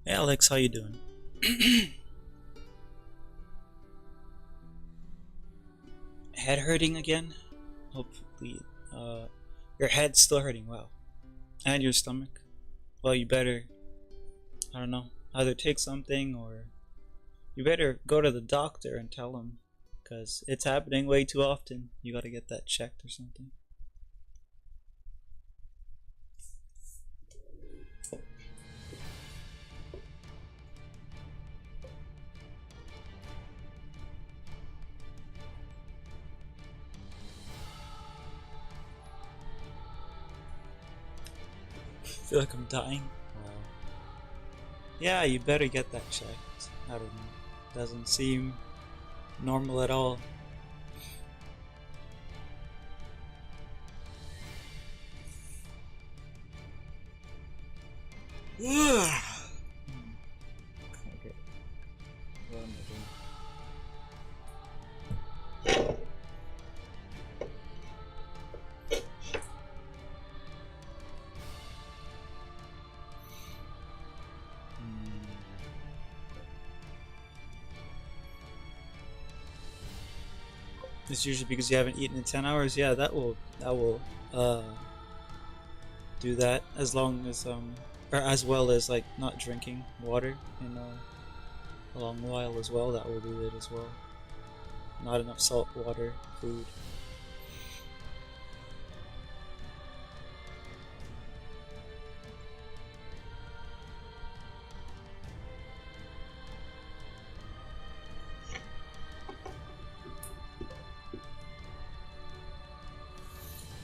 Hey Alex, how you doing? Head hurting again? Hopefully, your head's still hurting. Wow, and your stomach. Well, you better, I don't know, either take something or you better go to the doctor and tell him, cause it's happening way too often. You gotta get that checked or something. I feel like I'm dying. Wow. Yeah, you better get that checked. I don't know. Doesn't seem normal at all. Yeah. Okay. What am I doing? It's usually because you haven't eaten in 10 hours. Yeah, that will uh do that as long as or as well as like not drinking water in a long while as well. That will do it as well. Not enough salt water, food.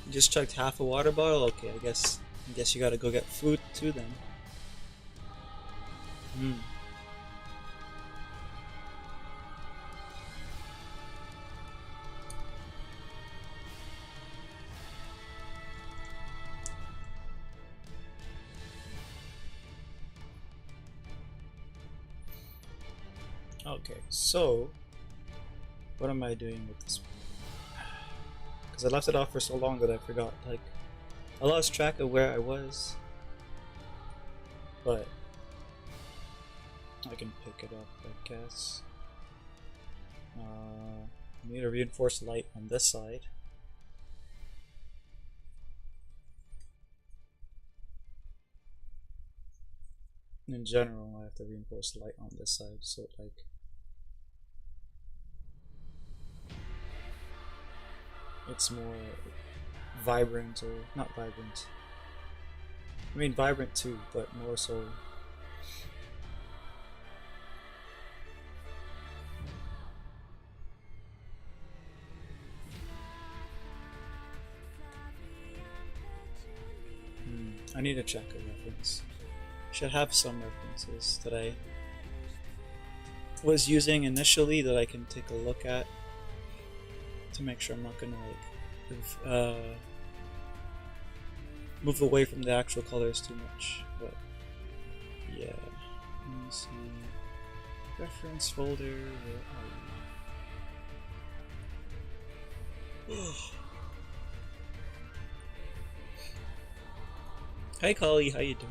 You just chugged half a water bottle. Okay, I guess you gotta go get food too then. Hmm. Okay, so what am I doing with this? Because I left it off for so long that I forgot. Like I lost track of where I was, but I can pick it up, I guess. Need a reinforced light on this side. In general, I have to reinforce light on this side, so like it's more vibrant, or not vibrant. I mean vibrant too, but more so. I need to check a reference. Should have some references that I was using initially that I can take a look at to make sure I'm not gonna like move away from the actual colors too much. But yeah, let me see. Reference folder. Where are you? Hi, Kali. How you doing?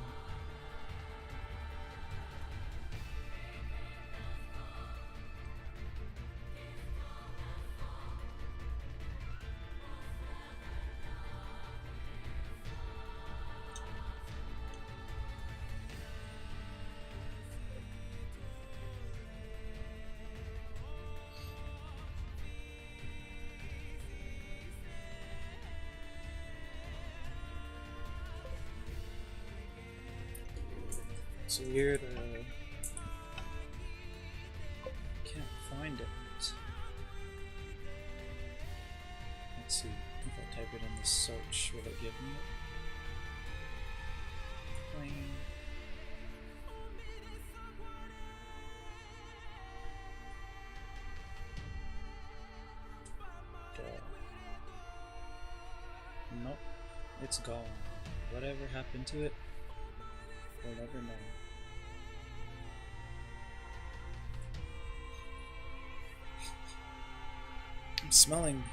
It's weird. Can't find it. Let's see if I type it in the search. Will it give me it? Plain. Nope, it's gone. Whatever happened to it, we'll never know. I'm smelling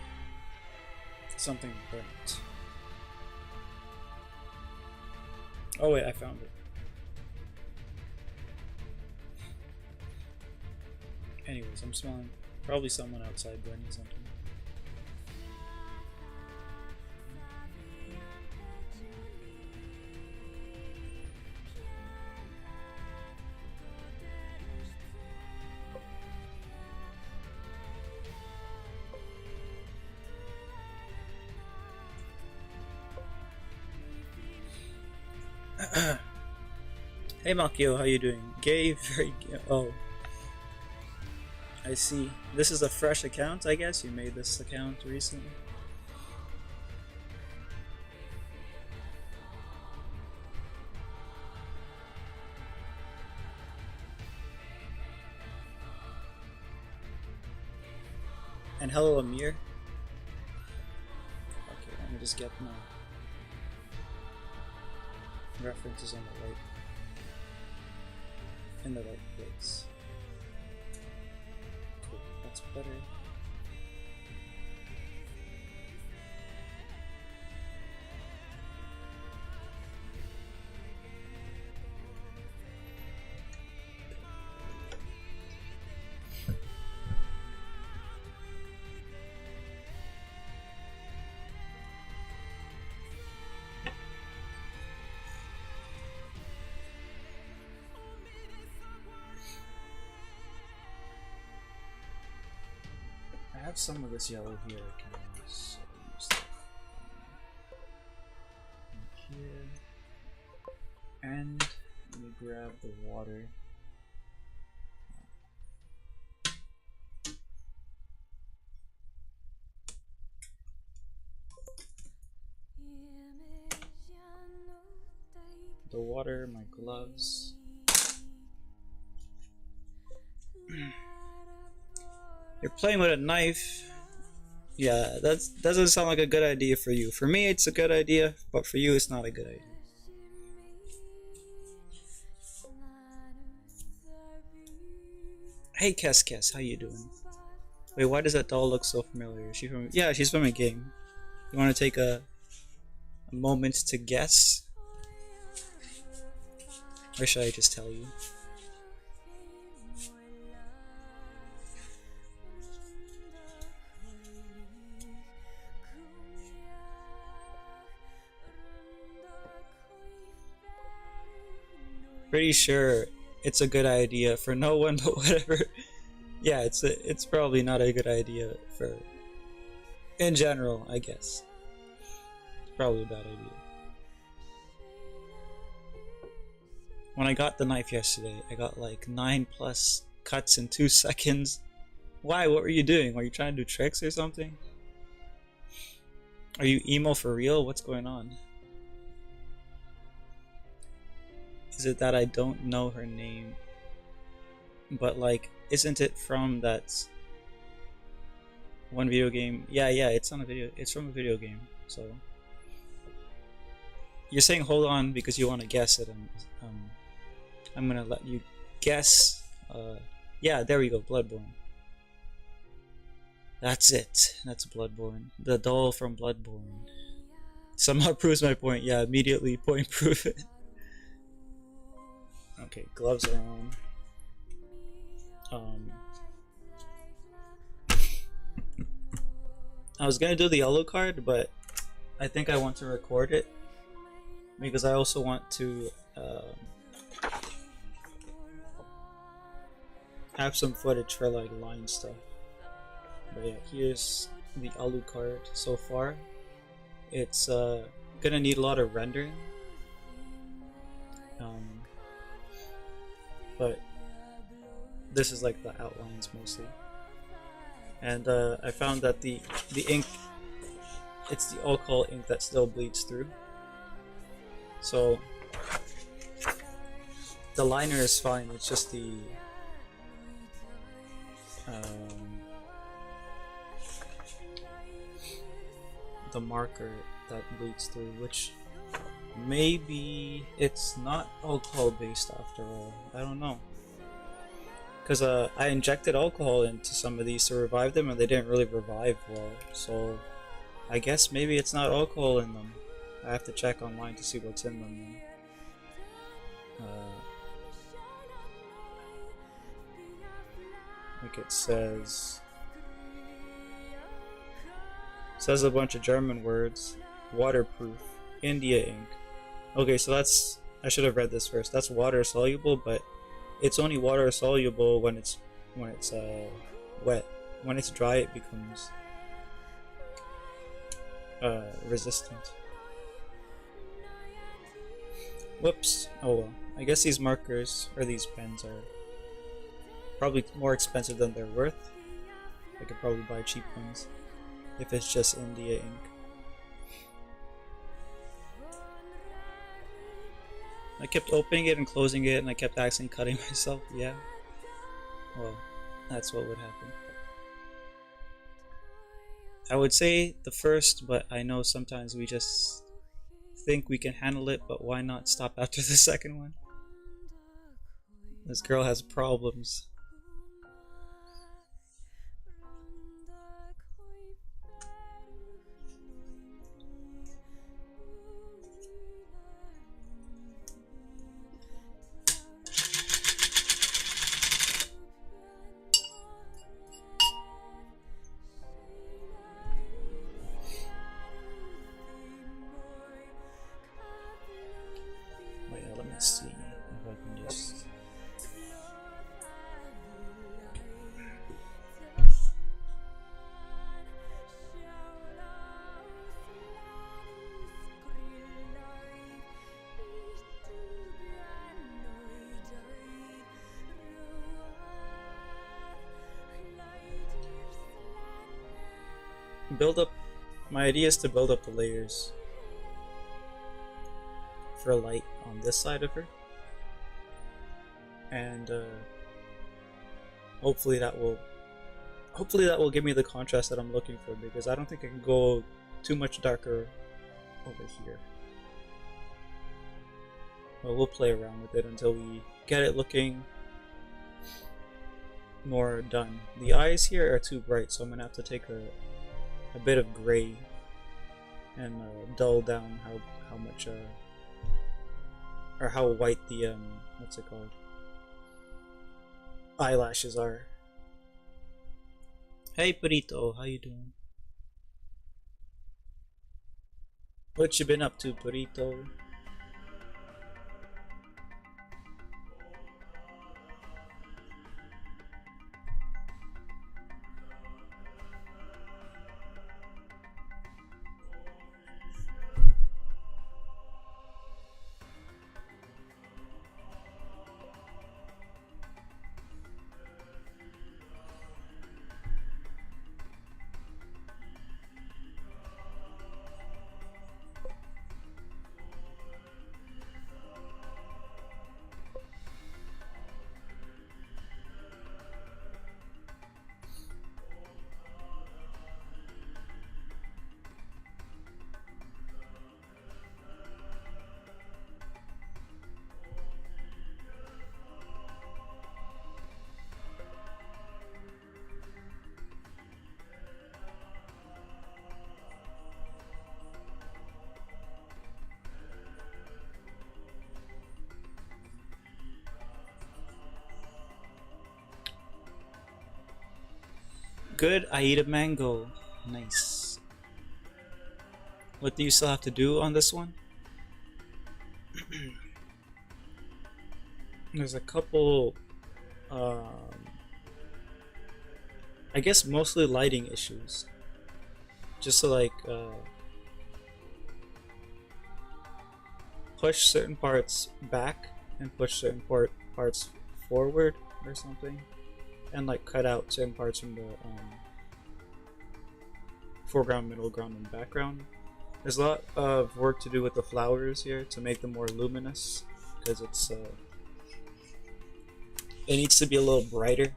something burnt. Oh wait, I found it. Anyways, I'm smelling probably someone outside burning something. Hey Makio, how you doing? Gay, very gay. Oh, I see. This is a fresh account, I guess? You made this account recently? And hello Amir. Okay, let me just get my references on the right. In the right place. Cool, that's better. I have some of this yellow here I can use, so I'll use that here. And let me grab the water. The water, my gloves. You're playing with a knife. Yeah, that doesn't sound like a good idea for you. For me, it's a good idea, but for you, it's not a good idea. Hey, Kes, how you doing? Wait, why does that doll look so familiar? Is she from? Yeah, she's from a game. You want to take a moment to guess, or should I just tell you? Pretty sure it's a good idea for no one, but whatever. Yeah, it's probably not a good idea for in general, I guess. It's probably a bad idea. When I got the knife yesterday, I got like 9+ cuts in 2 seconds. Why? What were you doing? Were you trying to do tricks or something? Are you emo for real? What's going on? Is it that I don't know her name? But like, isn't it from that one video game? Yeah, it's on a video. It's from a video game. So you're saying hold on because you want to guess it, and I'm gonna let you guess. Yeah, there we go. Bloodborne. That's it. That's Bloodborne. The doll from Bloodborne. Somehow proves my point. Yeah, immediately point prove it. Okay, gloves are on. I was gonna do the yellow card, but I think I want to record it because I also want to have some footage for like line stuff. But yeah, here's the Alucard so far. It's gonna need a lot of rendering. But this is like the outlines mostly. And I found that the ink, it's the alcohol ink that still bleeds through. So the liner is fine, it's just the marker that bleeds through, which maybe it's not alcohol based after all. I don't know, because I injected alcohol into some of these to revive them and they didn't really revive well, so I guess maybe it's not alcohol in them. I have to check online to see what's in them Like it says a bunch of German words. Waterproof. India ink. Okay, so that's, I should have read this first. That's water soluble, but it's only water soluble when it's wet. When it's dry, it becomes resistant. Whoops. Oh well. I guess these markers or these pens are probably more expensive than they're worth. I could probably buy cheap ones if it's just India ink. I kept opening it and closing it, and I kept accidentally cutting myself. Yeah. Well, that's what would happen. I would say the first, but I know sometimes we just think we can handle it, but why not stop after the second one? This girl has problems. Wait, let me see if I can just... build up. My idea is to build up the layers for light on this side of her, and hopefully that will give me the contrast that I'm looking for, because I don't think I can go too much darker over here. But we'll play around with it until we get it looking more done. The eyes here are too bright, so I'm gonna have to take a bit of gray and dull down how much or how white the what's it called, eyelashes are. Hey Burrito, how you doing? What you been up to, Burrito? Good, I eat a mango. Nice. What do you still have to do on this one? There's a couple, I guess mostly lighting issues. Just to like push certain parts back and push certain parts forward or something, and like cut out certain parts from the foreground, middle ground, and background. There's a lot of work to do with the flowers here to make them more luminous, because it's it needs to be a little brighter,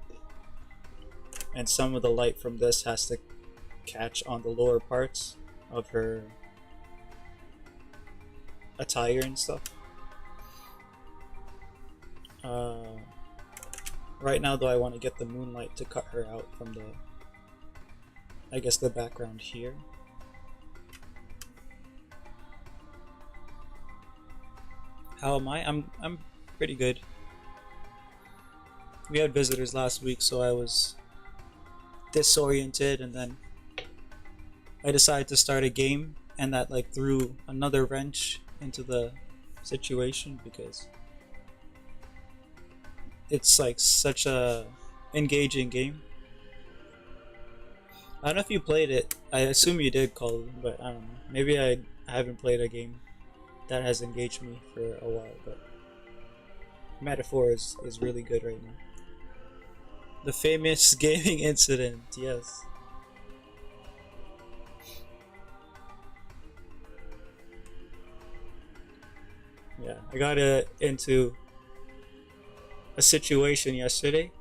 and some of the light from this has to catch on the lower parts of her attire and stuff. Right now though, I want to get the moonlight to cut her out from the, I guess, the background here. How am I? I'm pretty good. we had visitors last week, so I was disoriented, and then I decided to start a game, and that like threw another wrench into the situation because it's like such a engaging game. I don't know if you played it. I assume you did, Colin, but I don't know. Maybe I haven't played a game that has engaged me for a while, but Metaphor is really good right now. The famous gaming incident, yes. Yeah, I got into a situation yesterday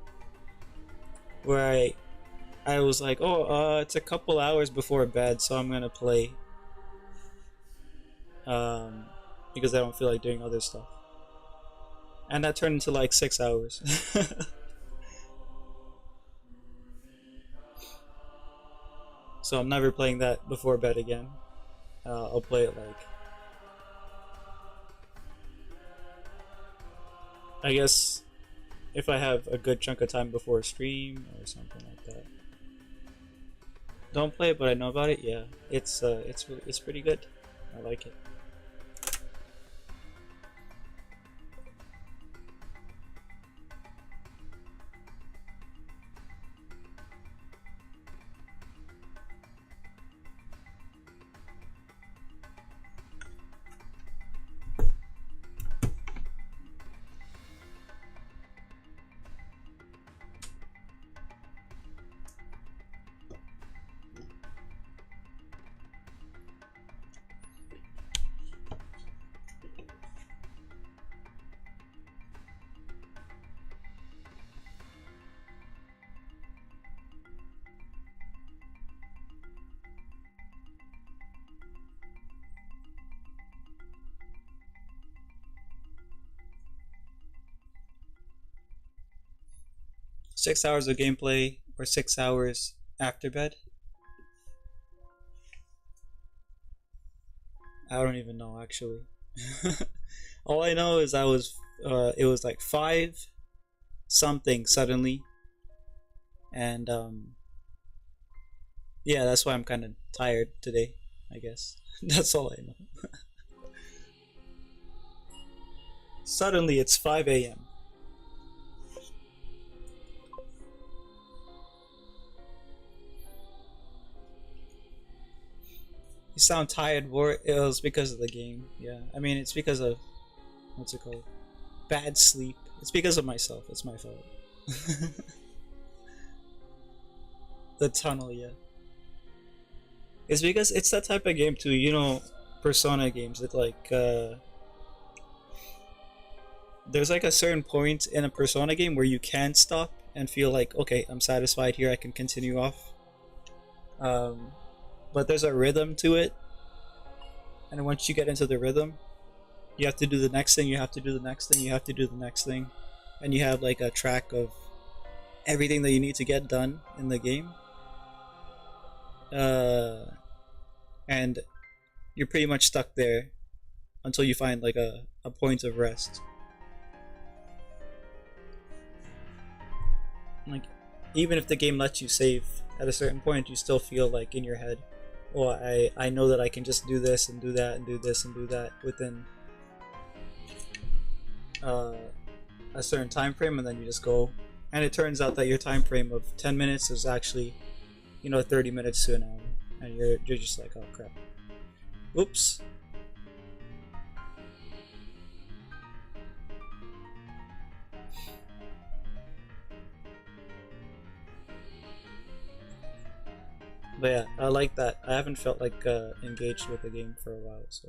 where I was like, oh, it's a couple hours before bed, so I'm gonna play, um, because I don't feel like doing other stuff, and that turned into like 6 hours. So I'm never playing that before bed again. I'll play it like, I guess, if I have a good chunk of time before a stream or something like that. Don't play it, but I know about it. Yeah, it's pretty good. I like it. 6 hours of gameplay or 6 hours after bed. I don't even know actually. All I know is it was like 5 something suddenly, and yeah, that's why I'm kind of tired today, I guess. That's all I know. Suddenly it's 5 a.m. You sound tired, War. It was because of the game. Yeah, I mean, it's because of, what's it called? Bad sleep. It's because of myself. It's my fault. The tunnel, yeah. It's because it's that type of game too. You know, Persona games. It like there's like a certain point in a Persona game where you can stop and feel like, okay, I'm satisfied here. I can continue off. Um, but there's a rhythm to it, and once you get into the rhythm, you have to do the next thing. You have to do the next thing. You have to do the next thing, and you have like a track of everything that you need to get done in the game. Uh, and you're pretty much stuck there until you find like a point of rest. Like, even if the game lets you save at a certain point, you still feel like in your head, oh, I know that I can just do this and do that and do this and do that within uh, a certain time frame, and then you just go. And it turns out that your time frame of 10 minutes is actually, 30 minutes to an hour, and you're just like, oh crap. Oops. But yeah, I like that. I haven't felt like engaged with the game for a while, so.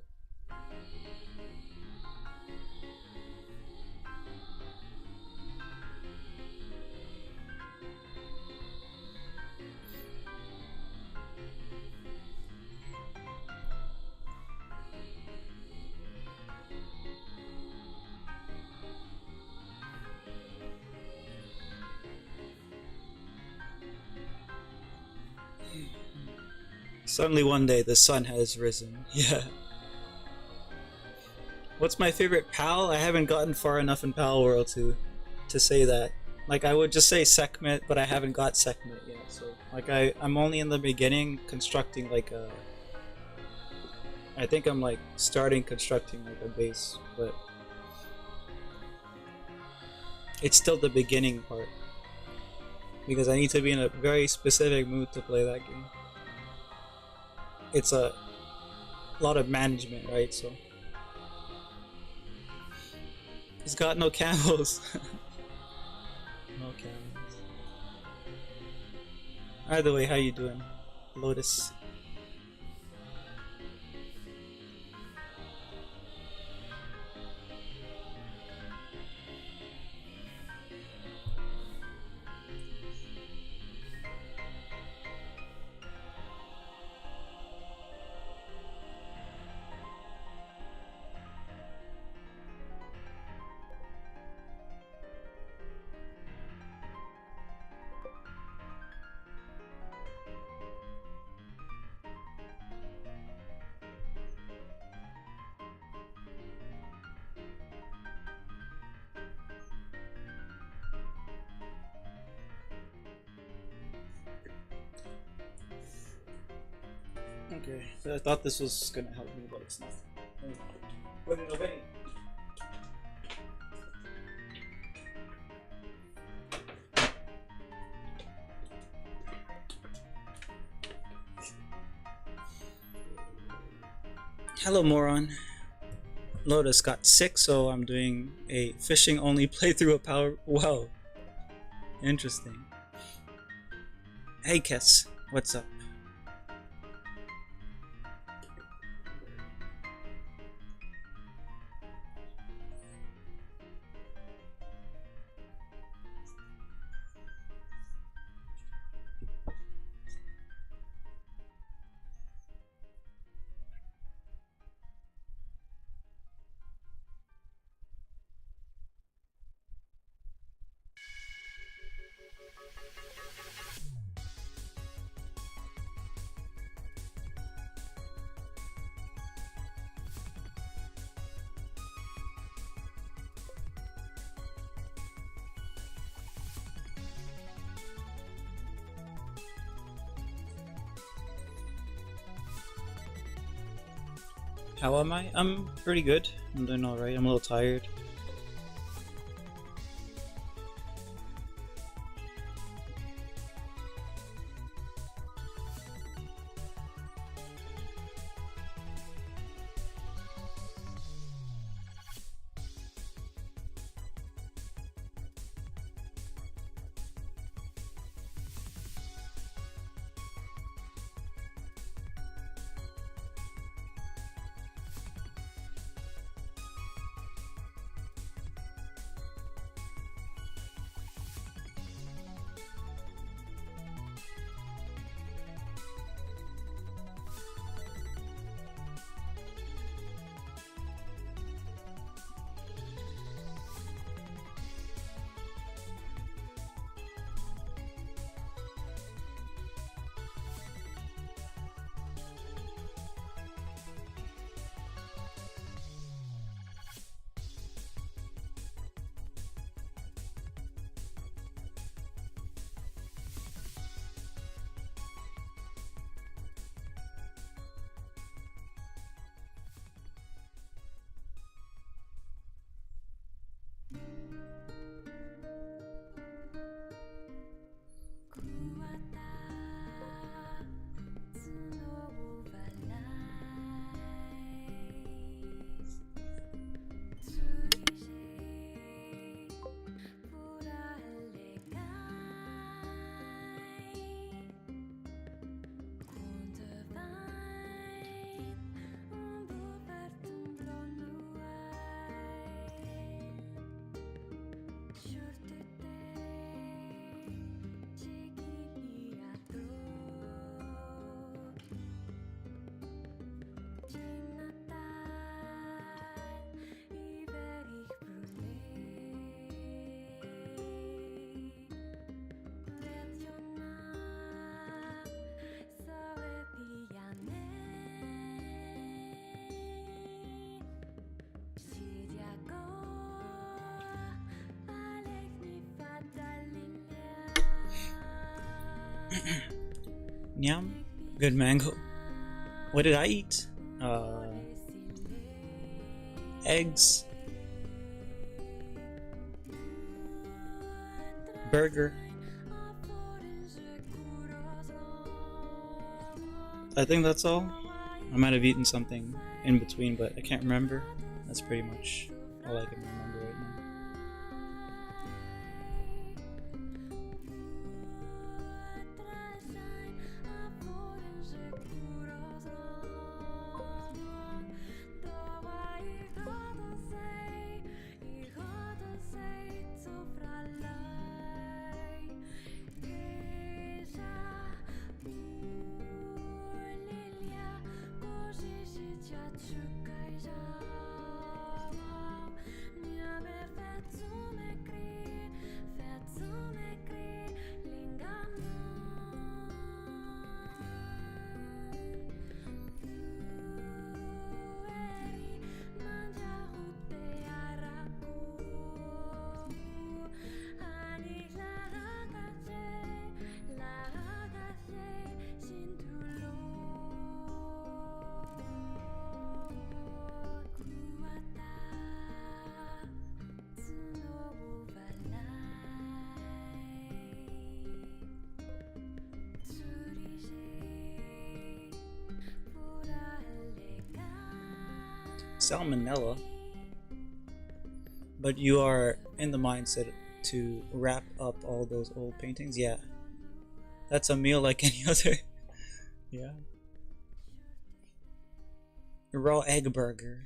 Suddenly one day the sun has risen. Yeah. What's my favorite PAL? I haven't gotten far enough in PAL World to say that. Like I would just say Sekhmet, but I haven't got Sekhmet yet. So like I'm only in the beginning constructing like a. I think I'm like starting constructing like a base, but it's still the beginning part because I need to be in a very specific mood to play that game. It's a lot of management, right? So he's got no camels. No camels. Either way, how you doing, Lotus? Okay, so I thought this was gonna help me, but it's not. Bueno, Benny. Hello, moron. Lotus got sick, so I'm doing a fishing only playthrough of Power. Wow, interesting. Hey, Kess, what's up? How am I? I'm pretty good. I'm doing alright. I'm a little tired. Yum. Good mango. What did I eat? Eggs. Burger. I think that's all. I might have eaten something in between, but I can't remember. That's pretty much all I can remember right now. Salmonella. But you are in the mindset to wrap up all those old paintings? Yeah. That's a meal like any other. Yeah. Raw egg burger.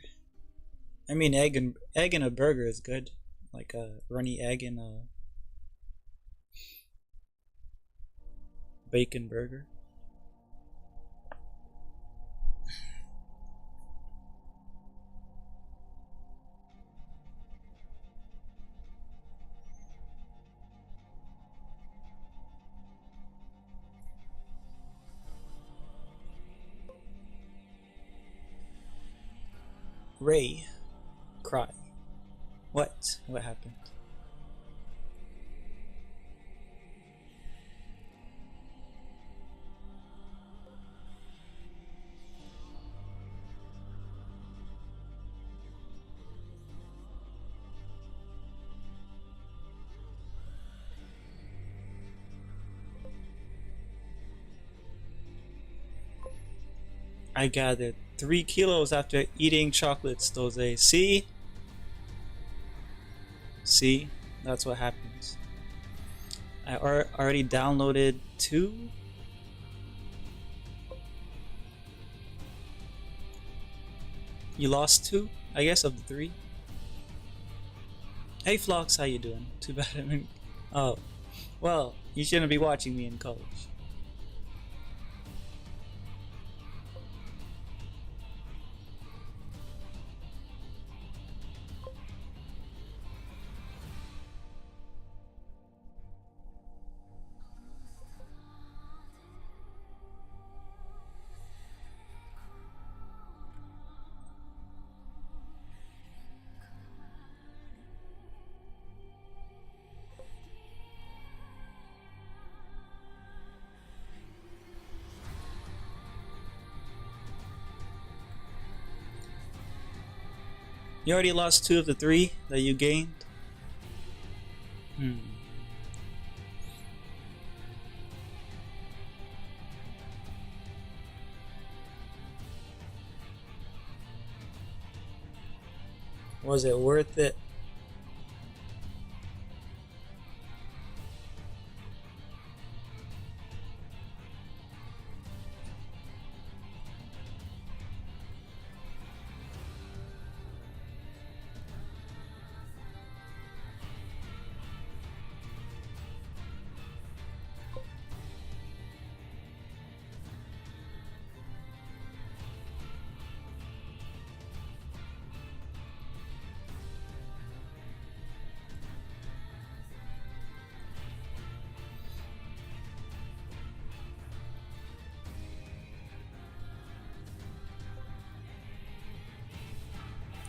I mean, egg in a burger is good. Like a runny egg in a bacon burger. Ray, cry. What? What happened? I gathered 3 kilos after eating chocolates, Dose. See? See? That's what happens. I already downloaded 2. You lost 2, I guess, of the 3. Hey Flox, how you doing? Too bad I mean, oh, well, you shouldn't be watching me in college. You already lost 2 of the 3 that you gained? Was it worth it?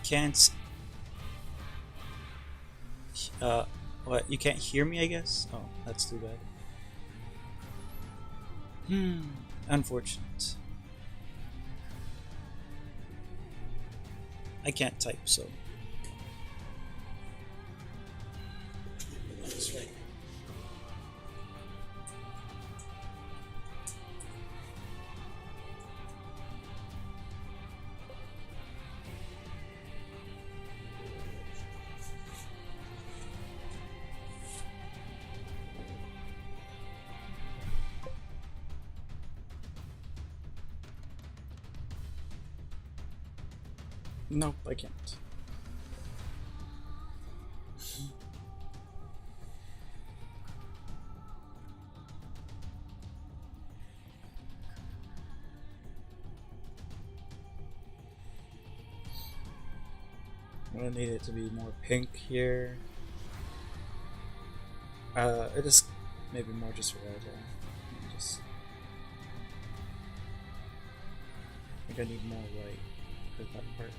Can't. What? You can't hear me, I guess? Oh, that's too bad. Hmm. Unfortunate. I can't type, so. That's right. Nope, I can't. I'm gonna need it to be more pink here. It is maybe more just red. Just, I think I need more white for that part.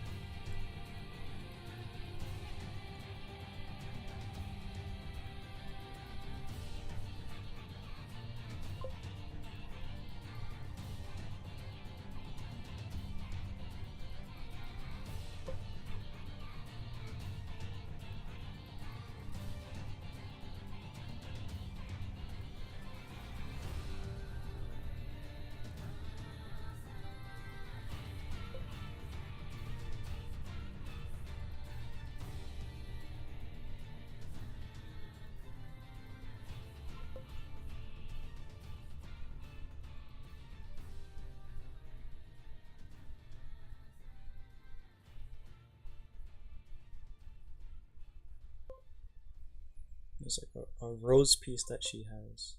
There's like a rose piece that she has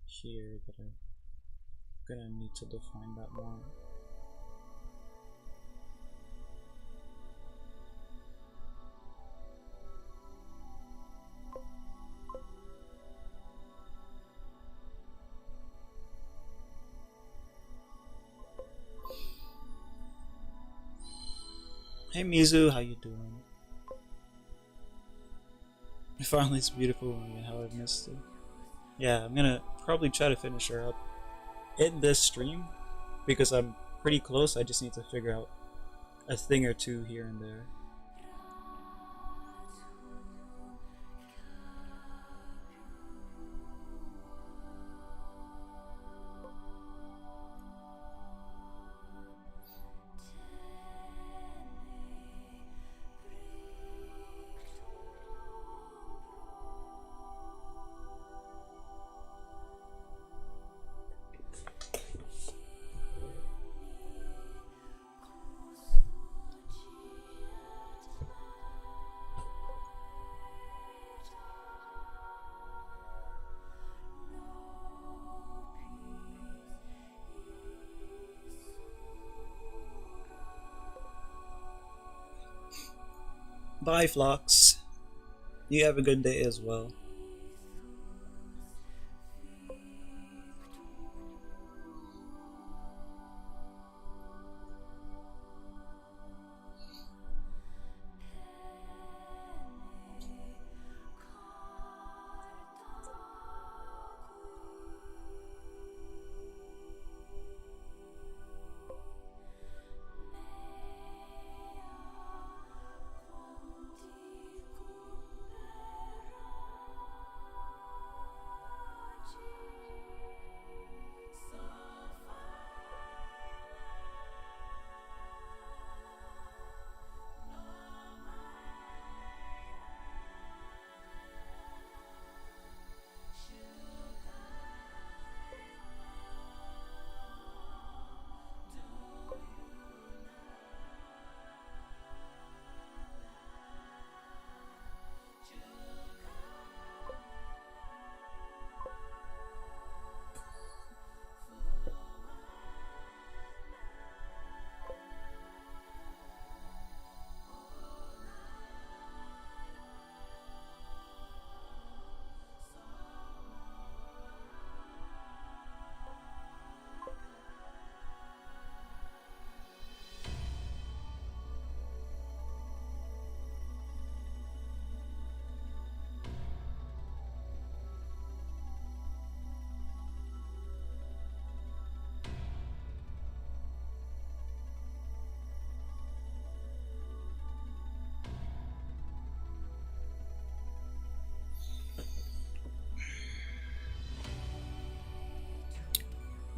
here that I'm gonna need to define that more. Hey Mizu, how you doing? Finally, it's beautiful and how I've missed it. Yeah, I'm gonna probably try to finish her up in this stream because I'm pretty close. I just need to figure out a thing or two here and there. Bye, Phlox. You have a good day as well.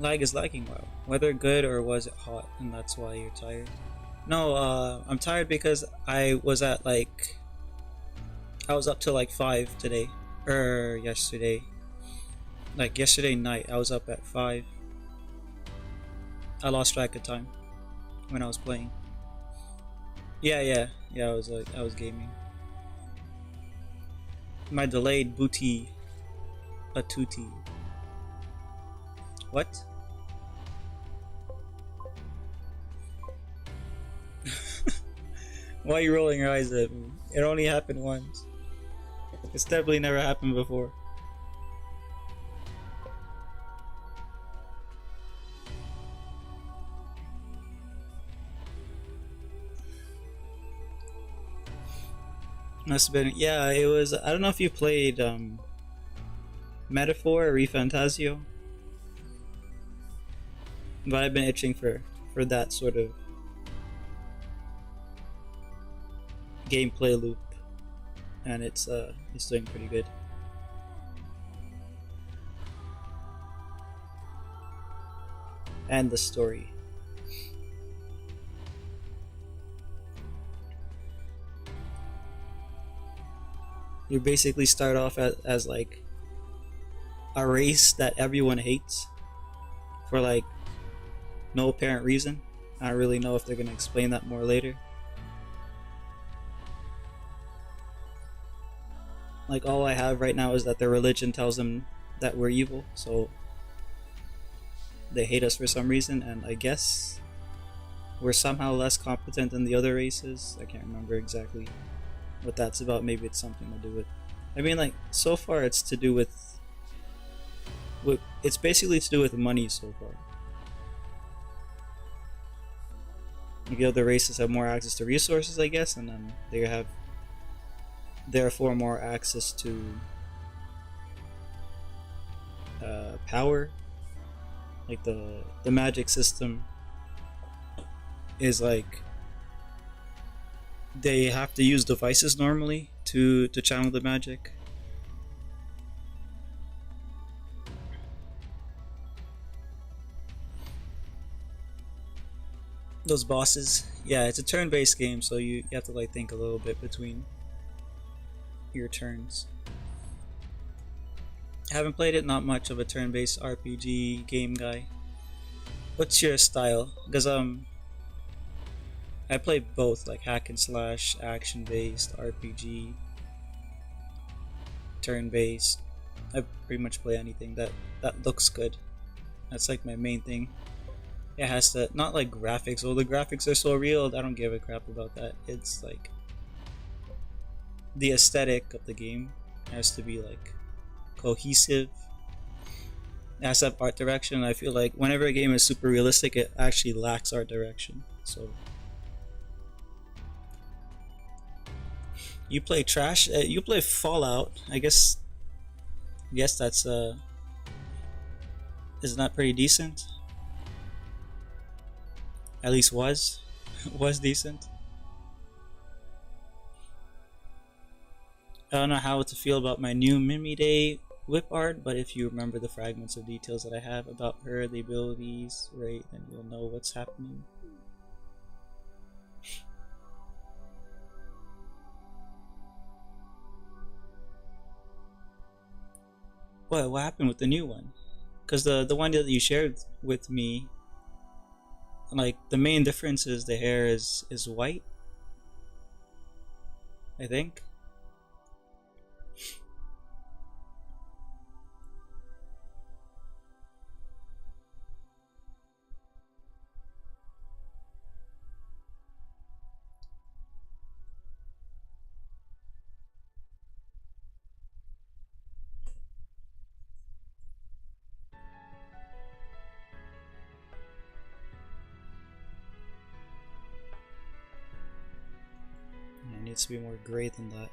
Lag is lagging well. Weather good or was it hot and that's why you're tired? No, I'm tired because I was up till like 5 today. Yesterday. Like yesterday night, I was up at 5. I lost track of time when I was playing. Yeah, I was gaming. My delayed booty a tutti. What? Why are you rolling your eyes at me? It only happened once. It's definitely never happened before. Must have been, yeah, it was, I don't know if you played Metaphor or Refantasio, but I've been itching for that sort of gameplay loop, and it's doing pretty good. And the story. You basically start off as like a race that everyone hates for like no apparent reason. I don't really know if they're gonna explain that more later. Like all I have right now is that their religion tells them that we're evil, so they hate us for some reason, and I guess we're somehow less competent than the other races. I can't remember exactly what that's about. Maybe it's something to do with, I mean, like so far it's to do with it's basically to do with money so far. The other races have more access to resources, I guess, and then they have therefore more access to power. Like the magic system is like they have to use devices normally to channel the magic. Those bosses, yeah, it's a turn-based game, so you have to like think a little bit between your turns. I haven't played it, not much of a turn-based RPG game guy. What's your style? Because I play both, like hack and slash, action-based, RPG, turn-based. I pretty much play anything that looks good. That's like my main thing. It has to, not like graphics. Oh, the graphics are so real. I don't give a crap about that. It's like the aesthetic of the game has to be like cohesive. It has to have art direction. I feel like whenever a game is super realistic, it actually lacks art direction. So you play trash. You play Fallout. I guess. Yes, that's isn't that pretty decent? At least was decent. I don't know how to feel about my new Mimi Day whip art, but if you remember the fragments of details that I have about her, the abilities, right, then you'll know what's happening. What happened with the new one? Because the one that you shared with me, like the main difference is the hair is white, I think. Yeah, it needs to be more gray than that.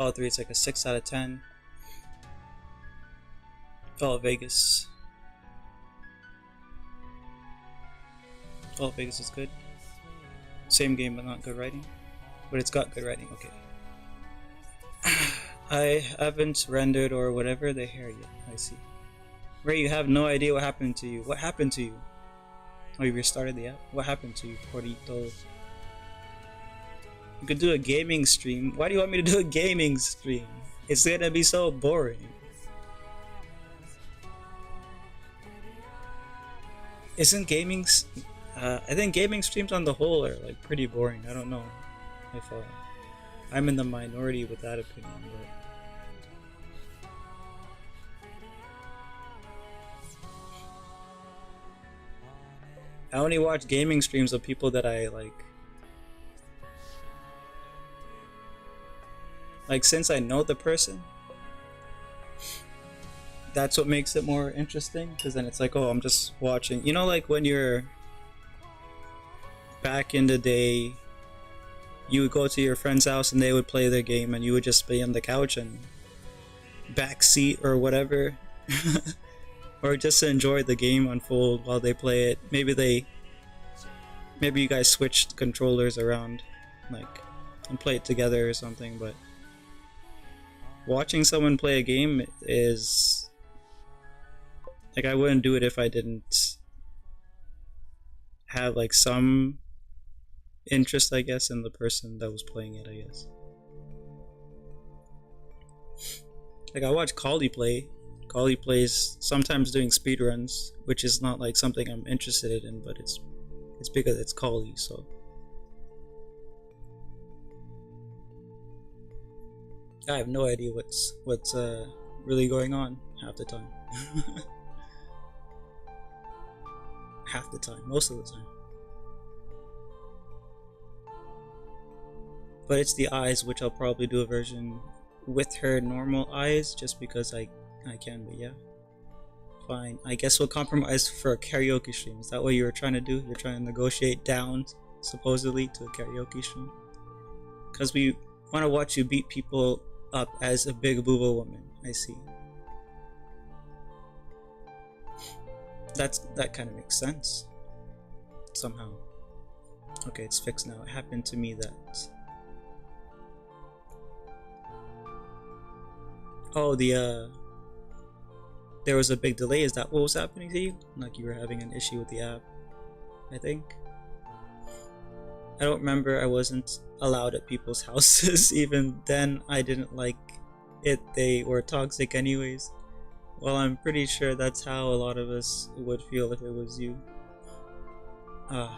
all three. It's like a 6 out of 10. Fallout Vegas. Fallout Vegas is good. Same game, but not good writing. But it's got good writing. Okay. I haven't rendered or whatever the hair yet. I see. Ray, you have no idea what happened to you. What happened to you? Oh, you restarted the app? What happened to you, Corito? You could do a gaming stream. Why do you want me to do a gaming stream? It's gonna be so boring. Isn't gaming... I think gaming streams on the whole are like pretty boring. I don't know if I'm in the minority with that opinion, but... I only watch gaming streams of people that I like. Like, since I know the person, that's what makes it more interesting, because then it's like, oh, I'm just watching. You know, like when you're back in the day, you would go to your friend's house and they would play their game and you would just be on the couch and backseat or whatever. Or just to enjoy the game unfold while they play it. Maybe you guys switched controllers around, like, and play it together or something, but watching someone play a game is... like, I wouldn't do it if I didn't have, like, some interest, I guess, in the person that was playing it, I guess. Like, I watch Kali play. Kali plays sometimes doing speedruns, which is not like something I'm interested in, but it's because it's Kali, so. I have no idea what's really going on half the time. Half the time, most of the time. But it's the eyes, which I'll probably do a version with her normal eyes, just because I can, but yeah. Fine. I guess we'll compromise for a karaoke stream. Is that what you were trying to do? You're trying to negotiate down, supposedly, to a karaoke stream? Because we want to watch you beat people up as a big booba woman. I see. That kind of makes sense. Somehow. Okay, it's fixed now. It happened to me that... Oh, there was a big delay. Is that what was happening to you? Like you were having an issue with the app, I think. I don't remember. I wasn't allowed at people's houses. Even then, I didn't like it. They were toxic anyways. Well, I'm pretty sure that's how a lot of us would feel if it was you. I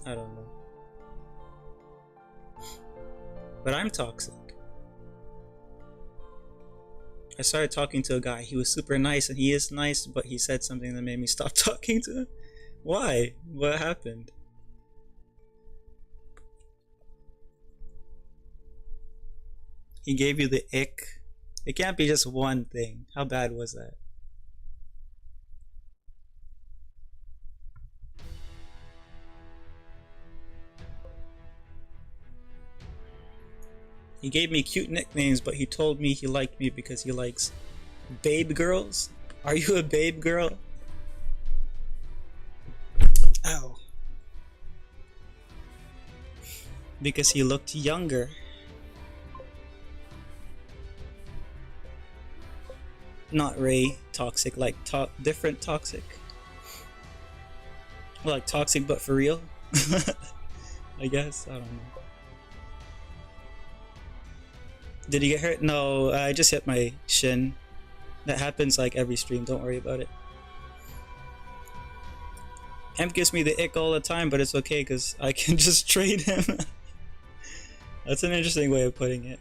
don't know. But I'm toxic. I started talking to a guy. He was super nice, and he is nice, but he said something that made me stop talking to him. Why? What happened? He gave you the ick? It can't be just one thing. How bad was that? He gave me cute nicknames, but he told me he liked me because he likes babe girls. Are you a babe girl? Ow. Because he looked younger. Not Ray toxic, like different toxic. Like toxic but for real. I guess, I don't know. Did he get hurt? No, I just hit my shin. That happens like every stream, don't worry about it. Hemp gives me the ick all the time, but it's okay because I can just trade him. That's an interesting way of putting it.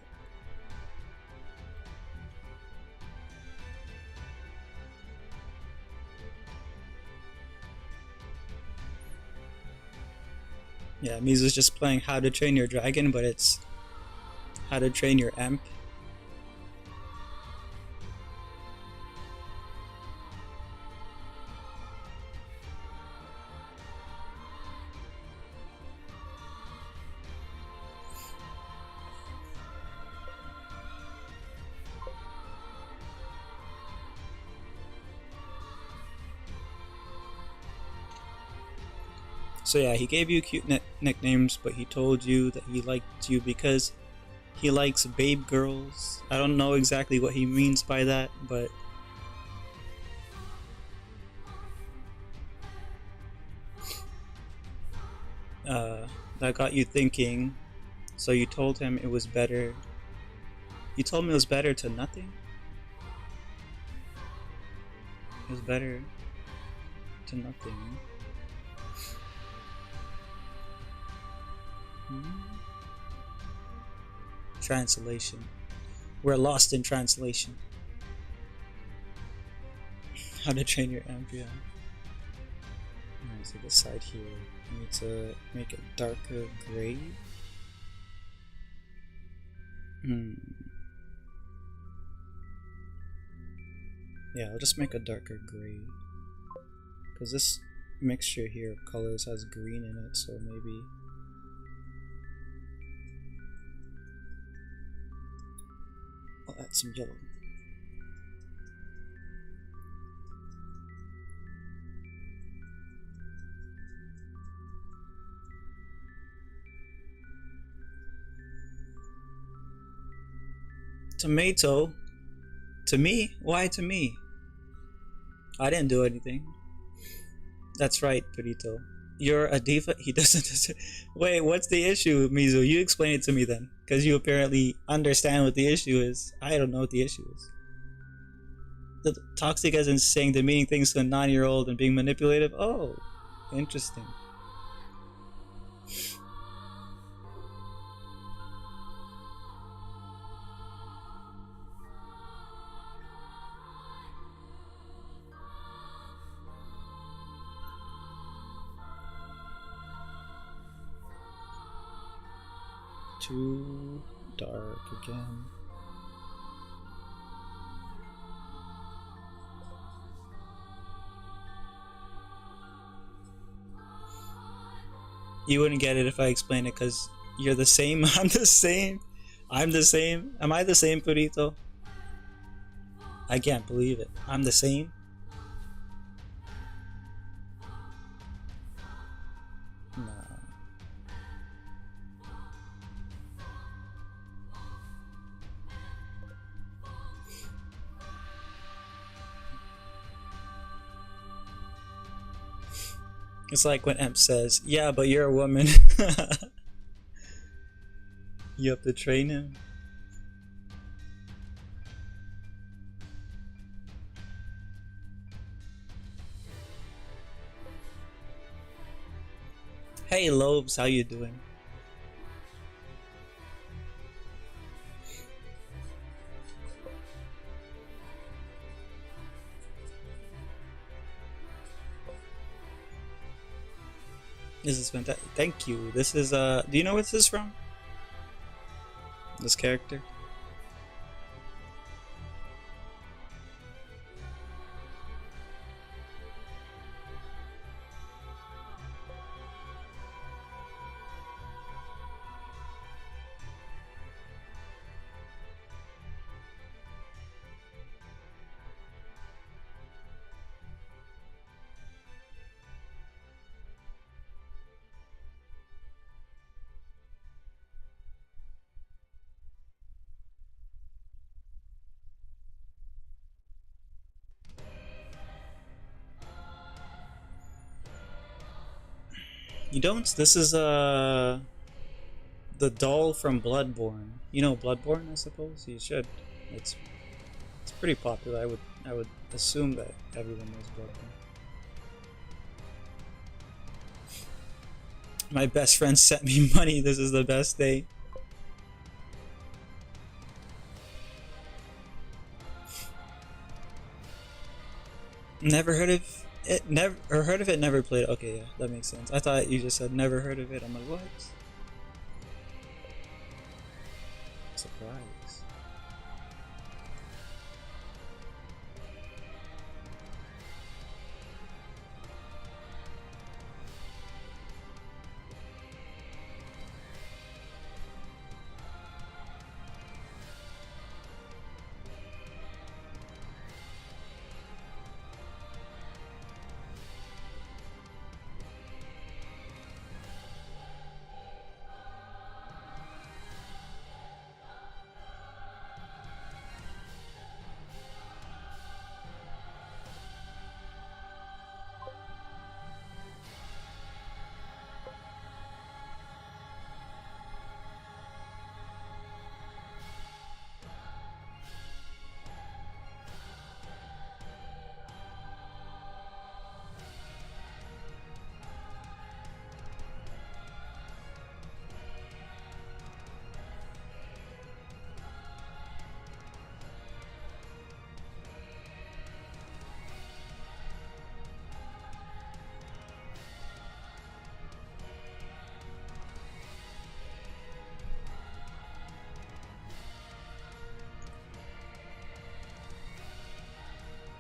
Yeah, Mizu's just playing How to Train Your Dragon, but it's How to Train Your Amp. So yeah, he gave you cute nicknames, but he told you that he liked you because he likes babe girls. I don't know exactly what he means by that, but that got you thinking. So you told him it was better. You told him it was better to nothing? It was better to nothing. Translation. We're lost in translation. How to train your Ambria. Alright, so this side here. You need to make it darker gray. Yeah, I'll just make a darker gray. Because this mixture here of colors has green in it, so maybe... I'll add some yellow. Tomato? To me? Why to me? I didn't do anything. That's right, Burrito. You're a diva? He doesn't... Wait, what's the issue, Mizu? You explain it to me then. Because you apparently understand what the issue is. I don't know what the issue is. The toxic as in saying demeaning things to a 9-year-old and being manipulative? Oh, interesting. Too dark again. You wouldn't get it if I explained it because you're the same. I'm the same. I'm the same. Am I the same, Purito? I can't believe it. I'm the same. Nah. It's like when Emp says, yeah, but you're a woman. You have to train him. Hey Lobes, how you doing? This is fantastic. Thank you. This is do you know what this is from? This character? You don't? This is the doll from Bloodborne. You know Bloodborne, I suppose? You should. It's pretty popular. I would assume that everyone knows Bloodborne. My best friend sent me money. This is the best day. Never heard of it. Never heard of it. Never played. Okay, yeah, that makes sense. I thought you just said never heard of it. I'm like, what? Surprise.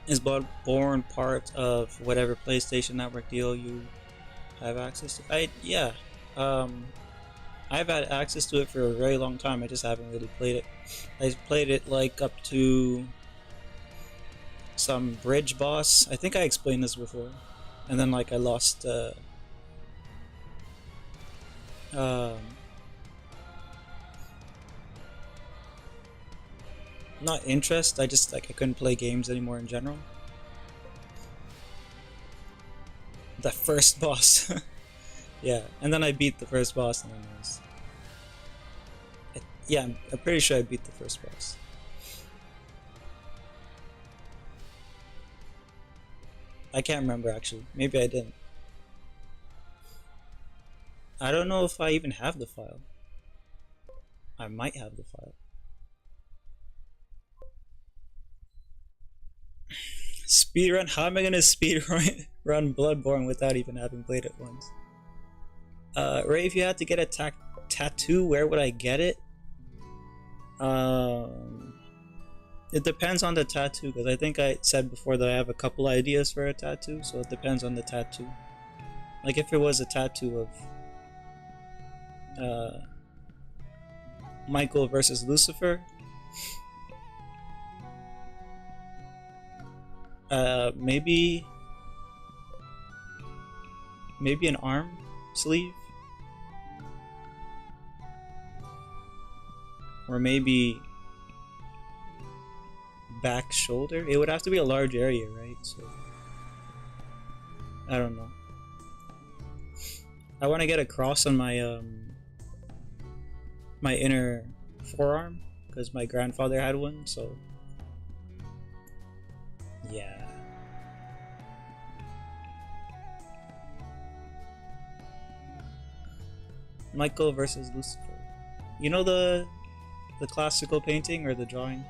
Is Bloodborne part of whatever PlayStation Network deal you have access to? Yeah. I've had access to it for a very long time. I just haven't really played it. I played it like up to some bridge boss. I think I explained this before. And then like I lost um not interest, I just like I couldn't play games anymore in general. The first boss. Yeah, and then I beat the first boss and then I was yeah, I'm pretty sure I beat the first boss. I can't remember actually. Maybe I didn't. I don't know if I even have the file. I might have the file. Speedrun? How am I gonna speedrun run Bloodborne without even having played it once? Ray, if you had to get a tattoo, where would I get it? It depends on the tattoo, because I think I said before that I have a couple ideas for a tattoo, so it depends on the tattoo. Like if it was a tattoo of Michael versus Lucifer, maybe an arm sleeve, or maybe back shoulder. It would have to be a large area, right? So I don't know. I want to get a cross on my my inner forearm because my grandfather had one, so yeah. Michael versus Lucifer. You know the classical painting or the drawing?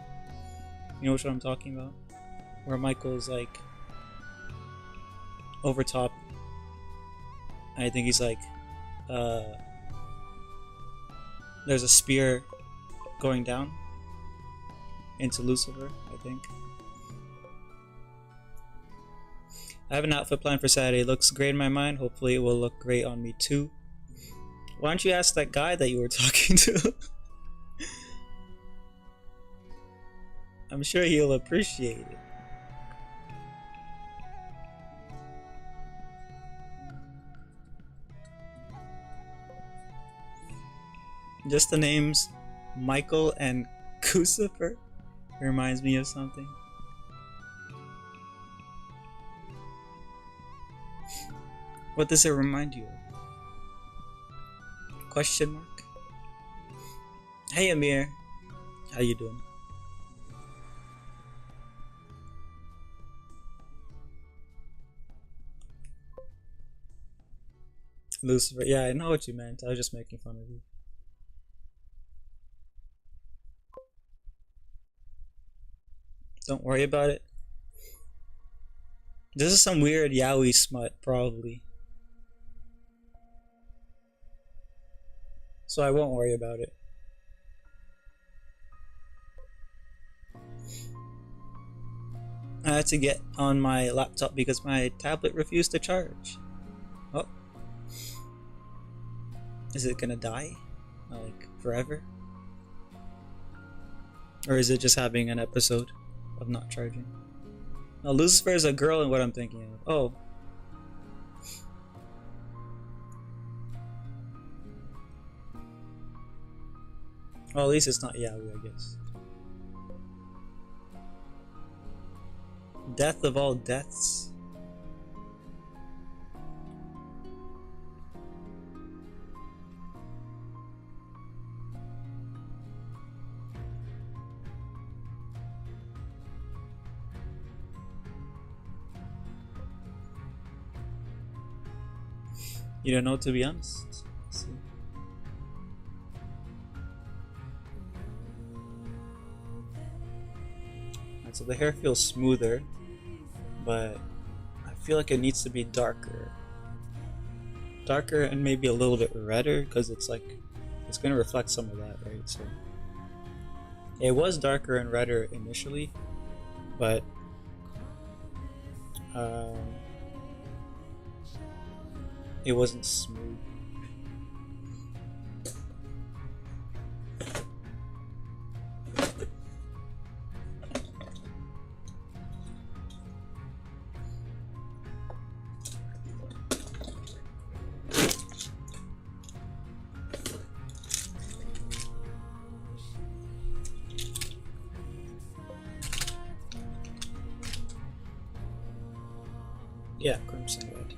You know which one I'm talking about? Where Michael's like over top. I think he's like there's a spear going down into Lucifer, I think. I have an outfit plan for Saturday. It looks great in my mind. Hopefully it will look great on me too. Why don't you ask that guy that you were talking to? I'm sure he'll appreciate it. Just the names Michael and Lucifer reminds me of something. What does it remind you of? Question mark? Hey Amir, how you doing? Lucifer, yeah, I know what you meant. I was just making fun of you. Don't worry about it. This is some weird yaoi smut, probably. So I won't worry about it. I had to get on my laptop because my tablet refused to charge. Oh. Is it gonna die? Like, forever? Or is it just having an episode of not charging? No, Lucifer is a girl in what I'm thinking of. Oh. Well, at least it's not yaoi, I guess. Death of all deaths. You don't know, to be honest. Let's see. Right, so the hair feels smoother, but I feel like it needs to be darker. Darker and maybe a little bit redder, because it's like, it's going to reflect some of that, right? So it was darker and redder initially, but Um, it wasn't smooth. Yeah, crimson red.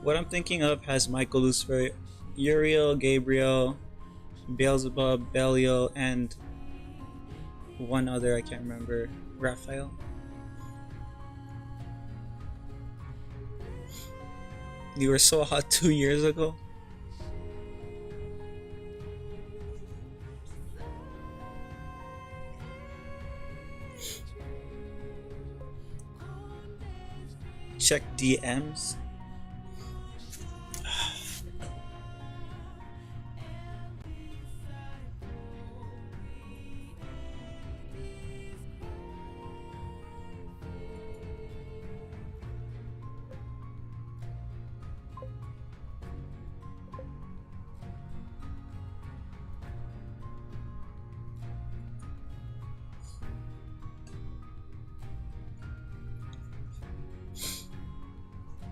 What I'm thinking of has Michael, Lucifer, Uriel, Gabriel, Beelzebub, Belial, and one other I can't remember. Raphael. You were so hot 2 years ago. Check DMs.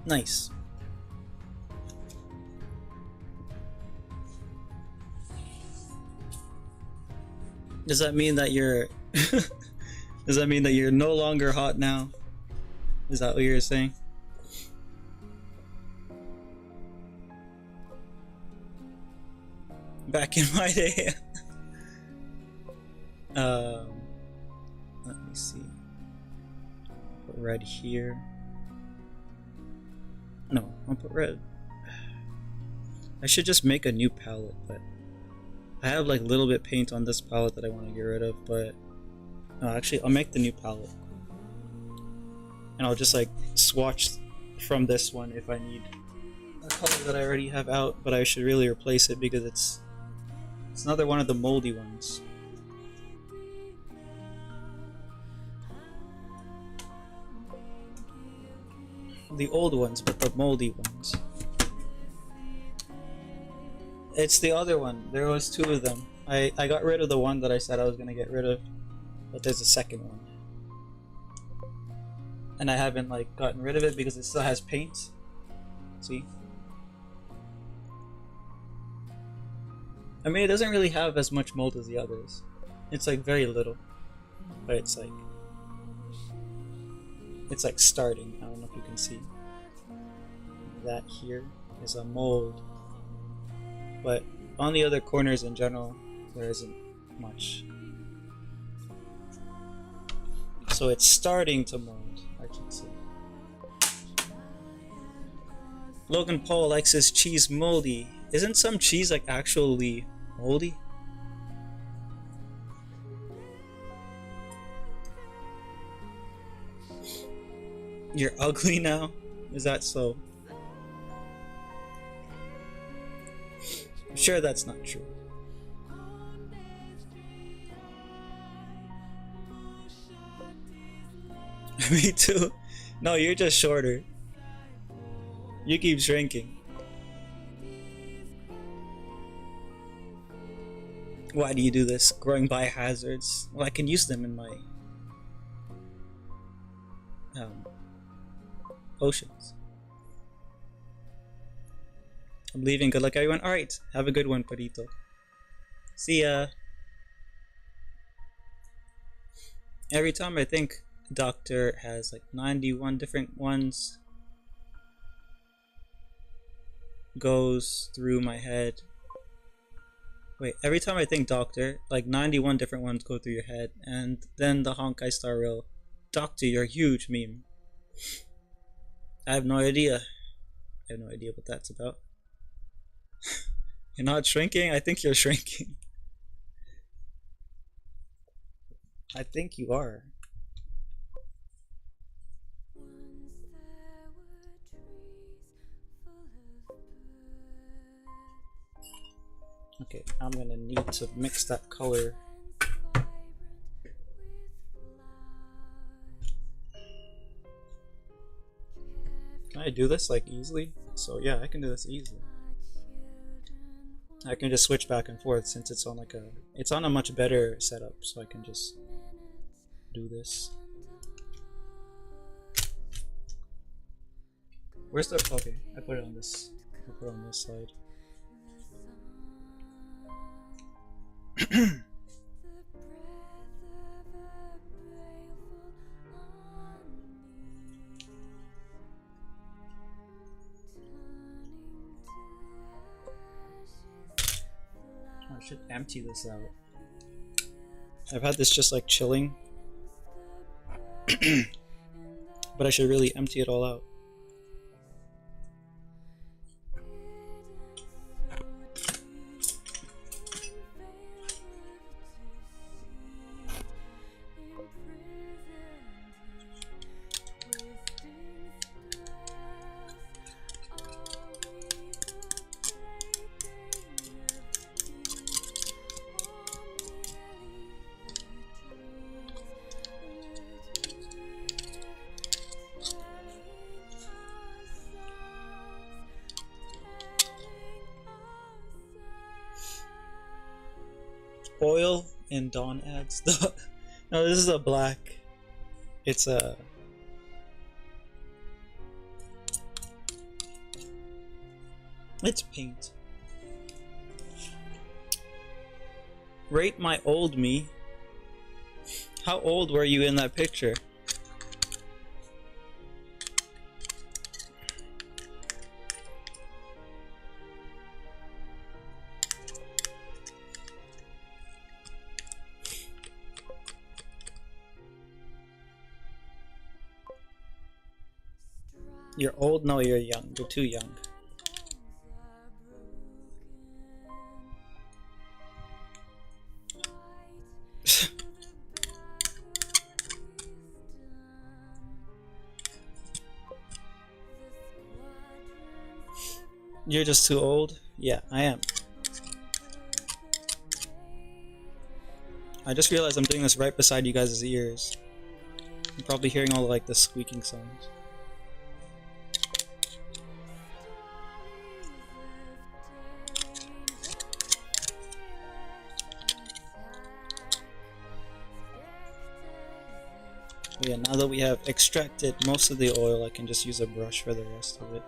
Nice. Does that mean that you're does that mean that you're no longer hot now? Is that what you're saying? Back in my day. Let me see. Put red here. No, I'll put red. I should just make a new palette, but I have like a little bit paint on this palette that I want to get rid of, but no, actually I'll make the new palette. And I'll just like swatch from this one if I need a color that I already have out, but I should really replace it because it's another one of the moldy ones. The old ones, but the moldy ones. It's the other one. There was two of them. I got rid of the one that I said I was gonna get rid of, but there's a second one. And I haven't like gotten rid of it because it still has paint. See? I mean, it doesn't really have as much mold as the others. It's like very little, but it's like starting. I don't know if you can see. That here is a mold, but on the other corners in general, there isn't much. So it's starting to mold, I should say. Logan Paul likes his cheese moldy. Isn't some cheese like actually moldy? You're ugly now? Is that so? I'm sure that's not true. Me too. No, you're just shorter. You keep shrinking. Why do you do this? Growing biohazards? Well, I can use them in my potions. I'm leaving. Good luck, everyone. Alright, have a good one, Perito. See ya. Every time I think Doctor has like 91 different ones goes through my head. Wait, every time I think Doctor, like 91 different ones go through your head, and then the Honkai Star Rail, Doctor, you're huge meme. I have no idea. I have no idea what that's about. You're not shrinking? I think you're shrinking. I think you are. Okay, I'm gonna need to mix that color Can I do this like easily? So yeah, I can do this easily. I can just switch back and forth since it's on like it's on a much better setup, so I can just do this. Where's the, okay, I put it on this. I put it on this side. I should empty this out. I've had this just like chilling, but I should really empty it all out. Oil and Dawn ads. No, this is a black. It's a. It's paint. Rate my old me. How old were you in that picture? You're old? No, you're young. You're too young. You're just too old? Yeah, I am. I just realized I'm doing this right beside you guys' ears. You're probably hearing all like the squeaking sounds. Yeah, now that we have extracted most of the oil, I can just use a brush for the rest of it.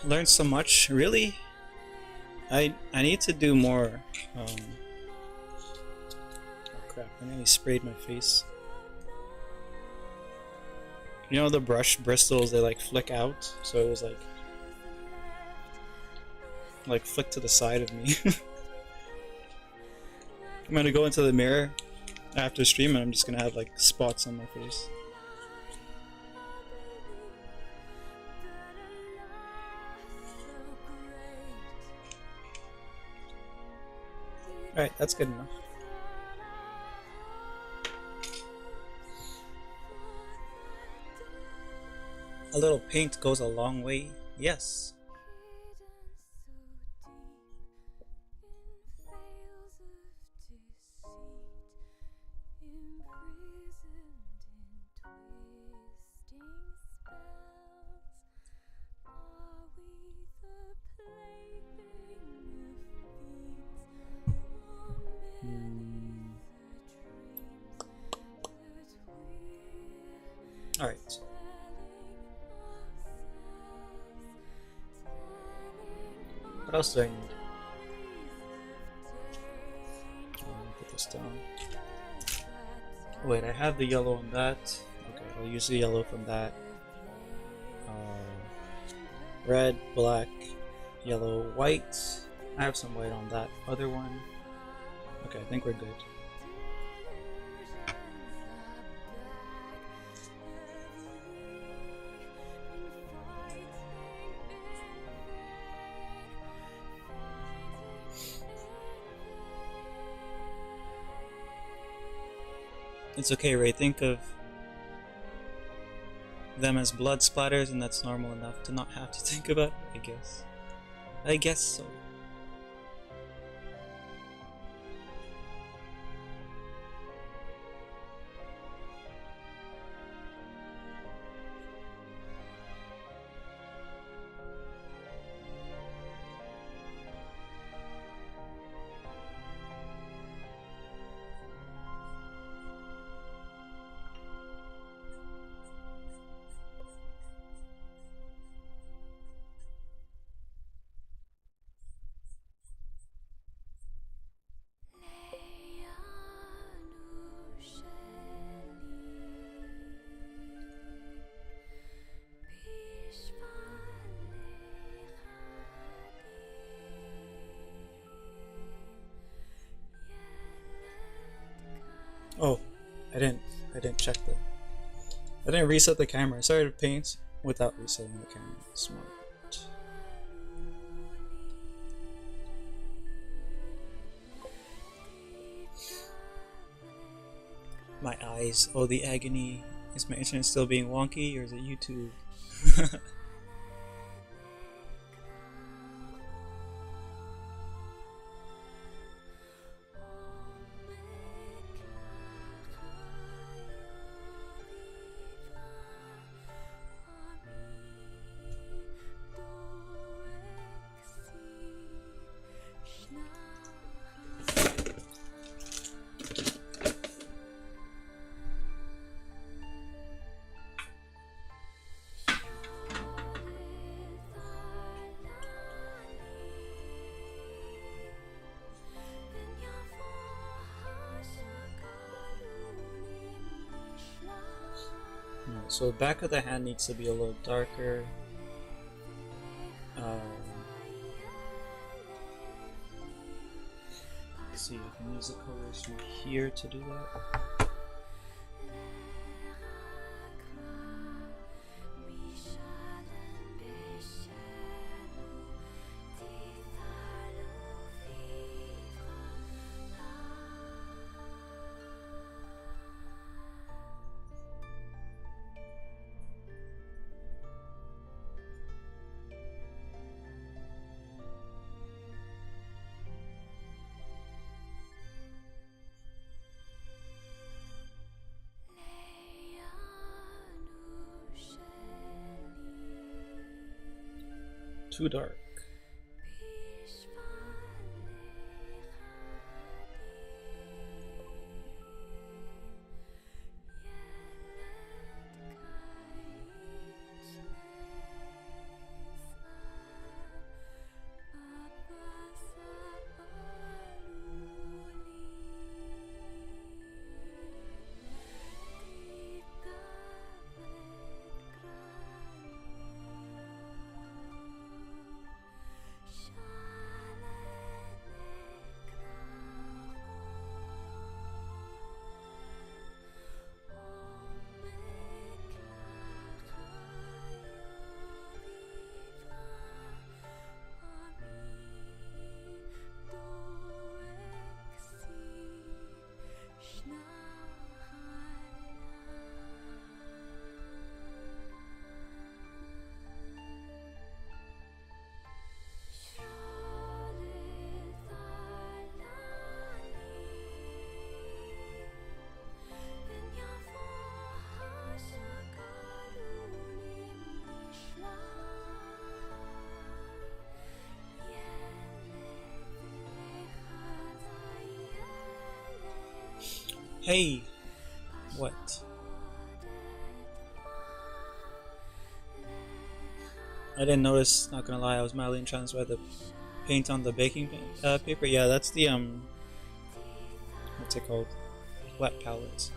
Learned so much, really? I need to do more. Oh crap, I nearly sprayed my face. You know the brush bristles, they like flick out, so it was like flick to the side of me. I'm gonna go into the mirror after stream and I'm just gonna have like spots on my face. Alright, that's good enough. A little paint goes a long way, yes. Alright. What else do I need? Put this down. Wait, I have the yellow on that. Okay, I'll use the yellow from that. Red, black, yellow, white. I have some white on that other one. Okay, I think we're good. It's okay, Ray. Think of them as blood splatters, and that's normal enough to not have to think about it, I guess. I guess so. Oh, I didn't check I didn't reset the camera. I started paint without resetting the camera. Smart. My eyes. Oh, the agony. Is my internet still being wonky, or is it YouTube? So the back of the hand needs to be a little darker. Let's see, I can use the colors from here to do that. Too dark. Hey! What? I didn't notice, not gonna lie, I was mildly entranced by the paint on the baking paper. Yeah, that's the, what's it called? Wet palette.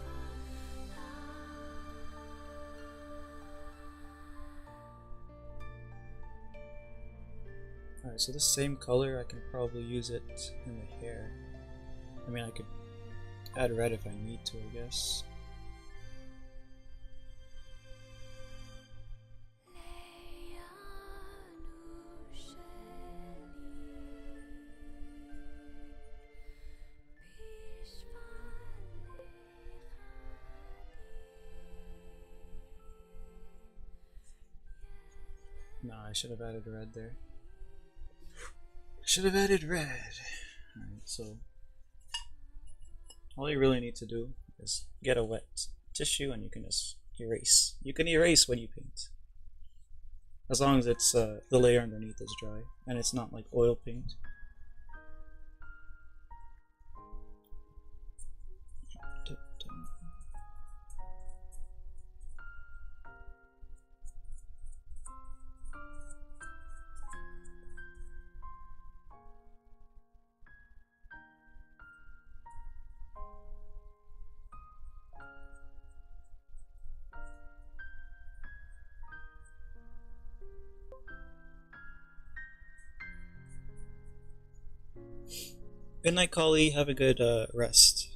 Alright, so the same color, I can probably use it in the hair. I mean, I could add red if I need to, I guess. No, I should have added red there. Should have added red. Alright, so all you really need to do is get a wet tissue and you can just erase. You can erase when you paint. As long as it's the layer underneath is dry and it's not like oil paint. Good night, Collie. Have a good rest.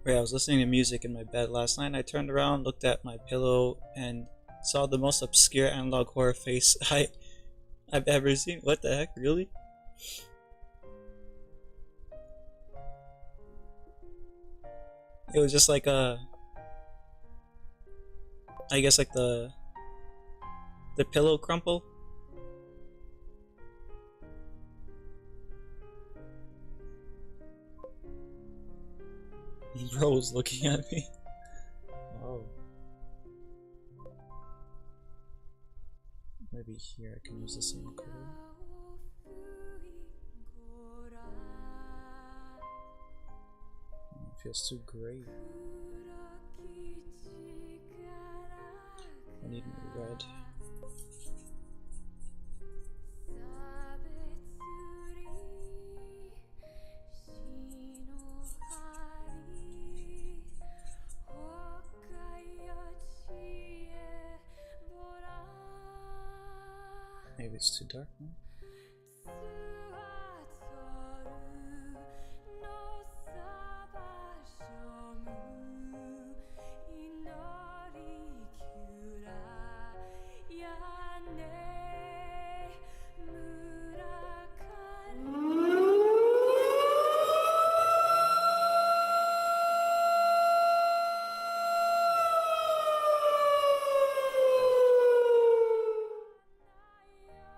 Wait, I was listening to music in my bed last night and I turned around, looked at my pillow, and saw the most obscure analog horror face I've ever seen. What the heck, really? It was just like I guess like the pillow crumple. Bro's looking at me. Oh. Maybe here I can use the same color. Oh, it feels too gray. I need more red. Maybe it's too dark now.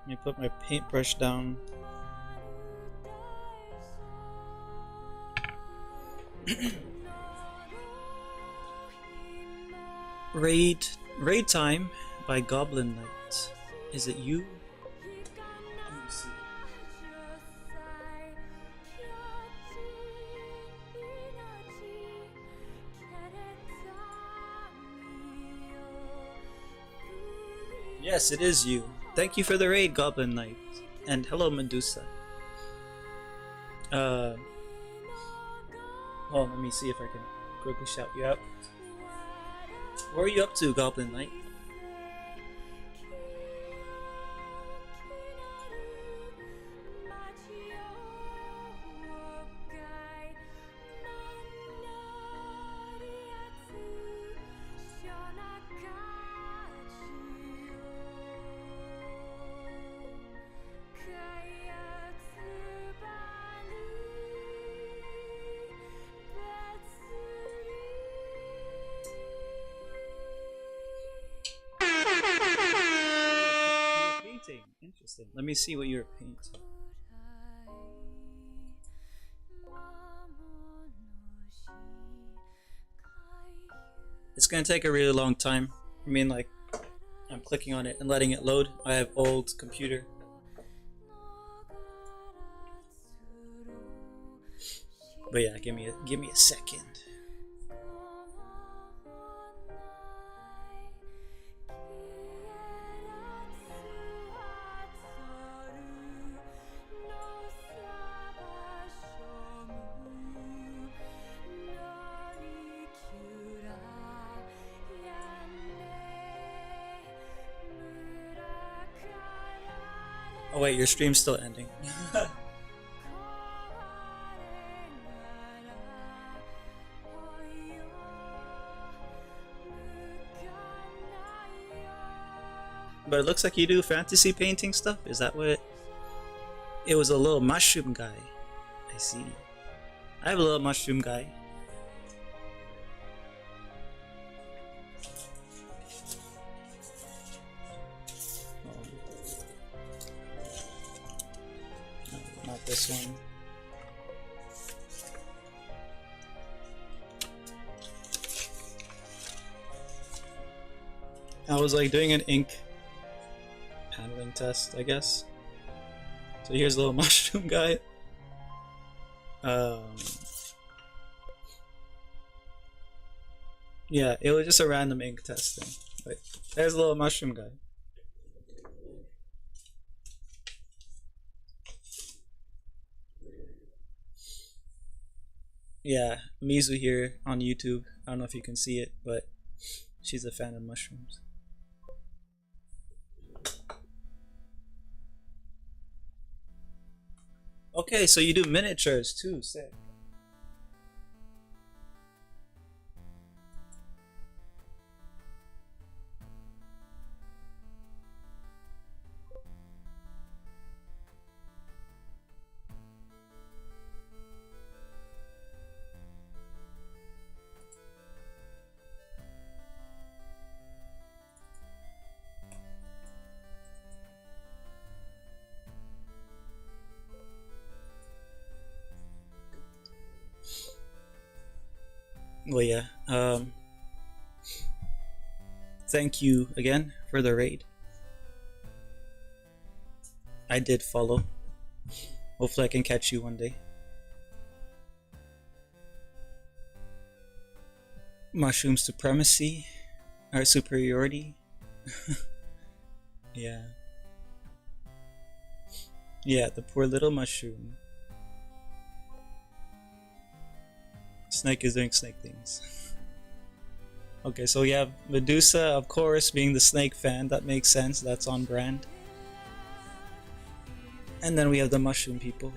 Let me put my paintbrush down. Raid time by Goblin Knight. Is it you? Let me see. Yes, it is you. Thank you for the raid, Goblin Knight. And hello, Medusa. Hold on, let me see if I can quickly shout you out. What are you up to, Goblin Knight? Let me see what you're painting. It's gonna take a really long time. I mean, like, I'm clicking on it and letting it load. I have old computer. But yeah, give me a second. Oh wait, your stream's still ending. But it looks like you do fantasy painting stuff. Is that what it was? A little mushroom guy. I see. I have a little mushroom guy. No, not this one. I was like doing an ink handling test, I guess. So here's a little mushroom guy. Yeah, it was just a random ink test thing. But there's a little mushroom guy. Yeah, Mizu here on YouTube. I don't know if you can see it, but she's a fan of mushrooms. Okay, so you do miniatures too, sick. Well, yeah. Thank you again for the raid. I did follow. Hopefully I can catch you one day. Mushroom supremacy or superiority. Yeah. Yeah, the poor little mushroom. Snake is doing snake things. Okay, so we have Medusa, of course, being the snake fan. That makes sense. That's on brand. And then we have the mushroom people.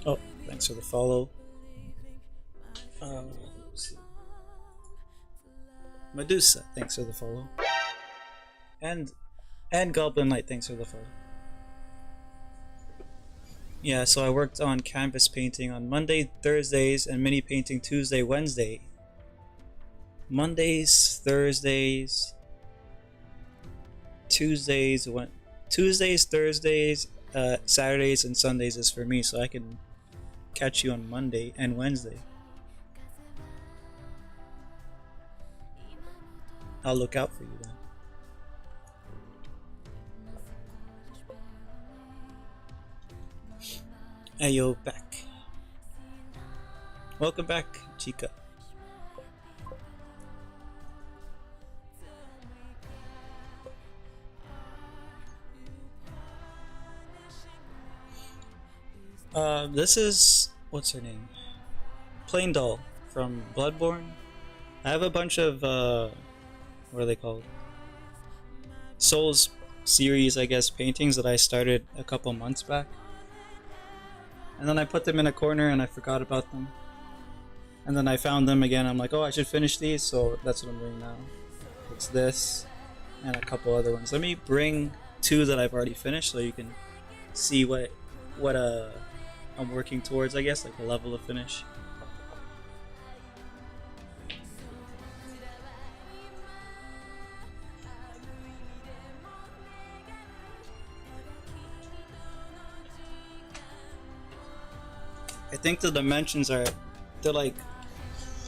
Oh, thanks for the follow. Medusa, thanks for the follow. And Goblin Knight, thanks for the follow. Yeah, so I worked on canvas painting on Monday, Thursdays, and mini painting Tuesday, Wednesday. Mondays, Thursdays, Tuesdays, Thursdays, Saturdays, and Sundays is for me, so I can catch you on Monday and Wednesday. I'll look out for you then. Ayo, back. Welcome back, Chica. This is, what's her name? Plain Doll from Bloodborne. I have a bunch of, what are they called? Souls series, I guess, paintings that I started a couple months back. And then I put them in a corner and I forgot about them. And then I found them again. I'm like, oh, I should finish these, so that's what I'm doing now. It's this and a couple other ones. Let me bring two that I've already finished so you can see what I'm working towards, I guess, like the level of finish. I think the dimensions they're like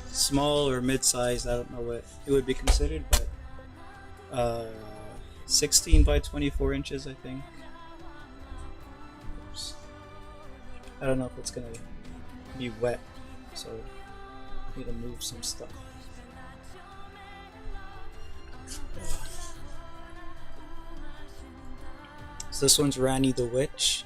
small or mid-sized. I don't know what it would be considered, but 16 by 24 inches, I think. Oops. I don't know if it's gonna be wet, so I need to move some stuff. So this one's Rani the Witch.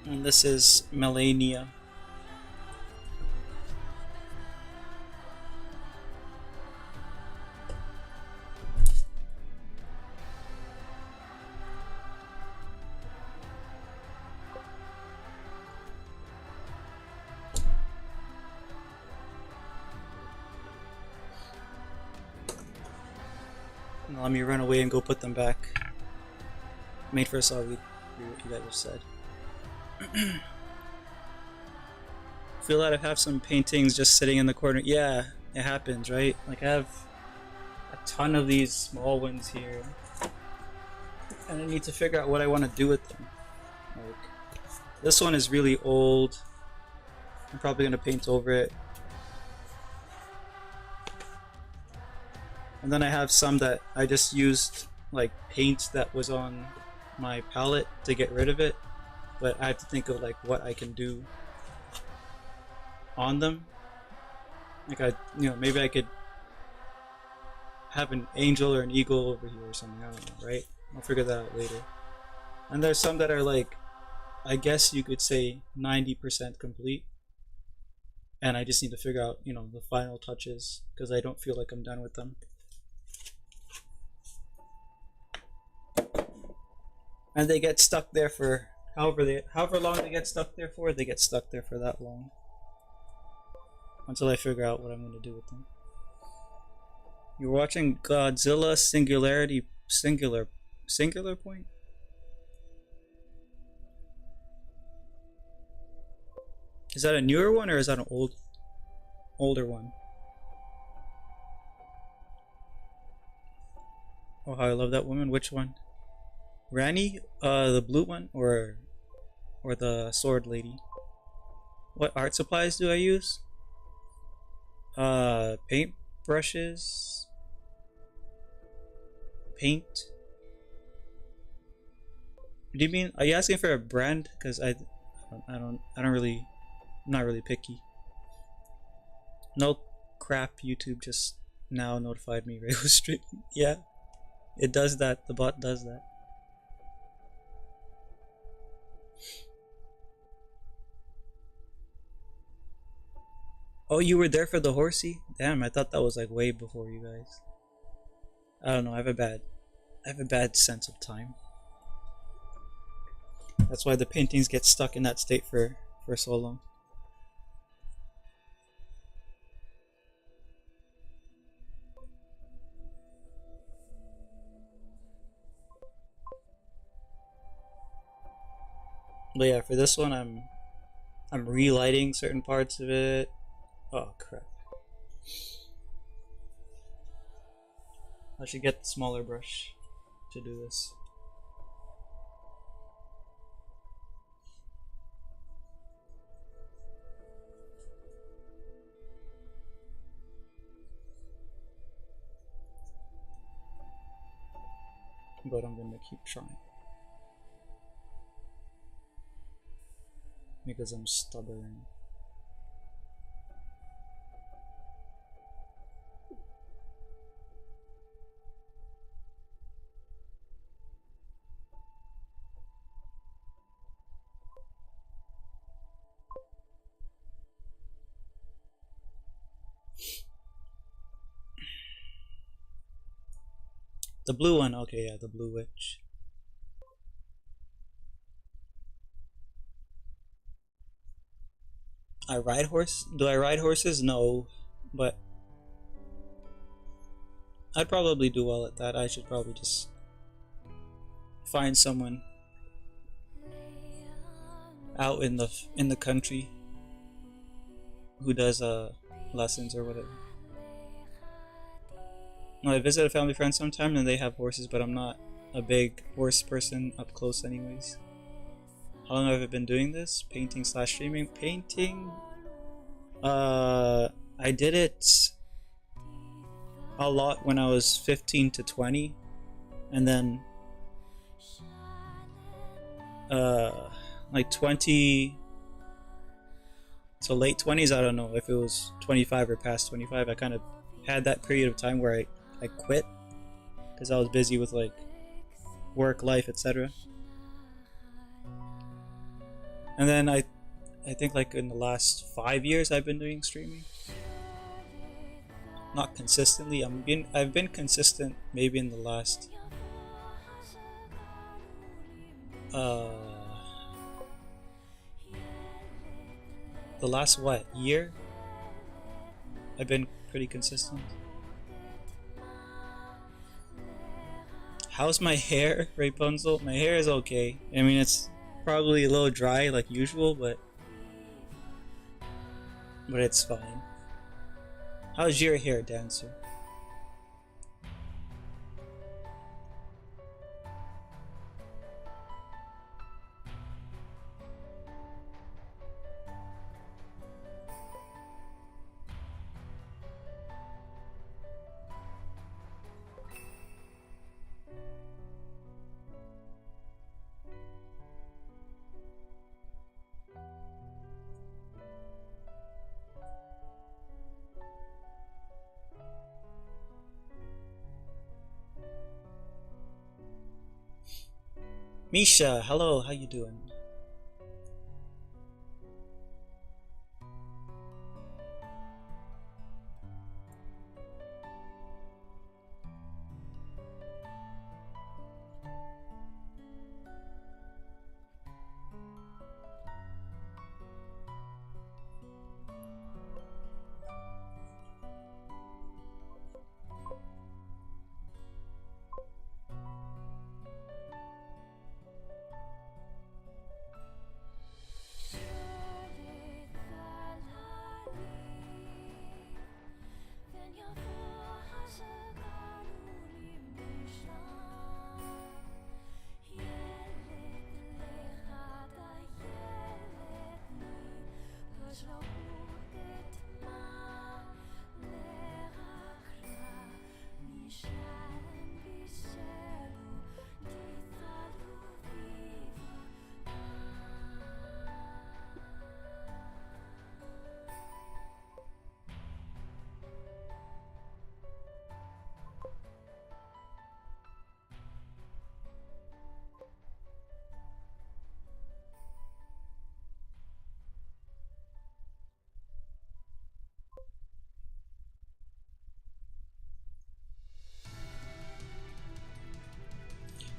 And this is Melania. Now let me run away and go put them back. Made first, I'll read what you guys have said. Feel that I have some paintings just sitting in the corner. Yeah, it happens, right? Like I have a ton of these small ones here, and I need to figure out what I want to do with them. Like this one is really old. I'm probably gonna paint over it. And then I have some that I just used like paint that was on my palette to get rid of it. But I have to think of like what I can do on them. Like maybe I could have an angel or an eagle over here or something. I don't know, right? I'll figure that out later. And there's some that are like, I guess you could say 90% complete. And I just need to figure out, the final touches because I don't feel like I'm done with them. And they get stuck there for however long they get stuck there for, they get stuck there for that long. Until I figure out what I'm going to do with them. You're watching Godzilla Singular Point? Is that a newer one or is that an older one? Oh, how I love that woman. Which one? Rani? The blue one or the sword lady? What art supplies do I use? Paint brushes, paint. Do you mean? Are you asking for a brand? Because I'm not really picky. No crap. YouTube just now notified me. Radio stream. Yeah, it does that. The bot does that. Oh, you were there for the horsey? Damn, I thought that was like way before you guys. I don't know. I have a bad sense of time. That's why the paintings get stuck in that state for so long. But yeah, for this one, I'm relighting certain parts of it. Oh crap! I should get the smaller brush to do this. But I'm gonna keep trying. Because I'm stubborn. The blue one, okay, yeah, the blue witch. I ride horse? Do I ride horses? No, but I'd probably do well at that. I should probably just find someone out in the country who does lessons or whatever. No, I visit a family friend sometime and they have horses, but I'm not a big horse person up close anyways. How long have I been doing this? Painting slash streaming? Painting? I did it a lot when I was 15 to 20, and then like 20 to late 20s. I don't know if it was 25 or past 25. I kind of had that period of time where I quit because I was busy with like work, life, etc. And then I think like in the last 5 years I've been doing streaming. Not consistently. I've been consistent maybe in the last what, year? I've been pretty consistent. How's my hair, Rapunzel? My hair is okay. I mean, it's probably a little dry like usual, but it's fine. How's your hair, Dancer? Misha, hello, how you doing?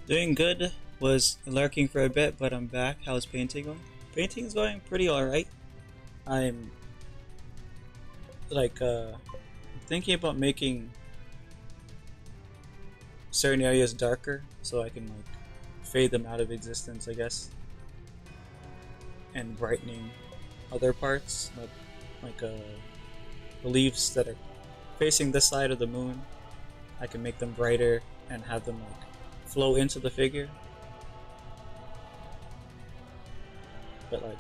Doing good. Was lurking for a bit, but I'm back. How's painting going? Painting is going pretty alright. I'm like thinking about making certain areas darker so I can like fade them out of existence, I guess, and brightening other parts, like the leaves that are facing this side of the moon. I can make them brighter and have them like flow into the figure, but like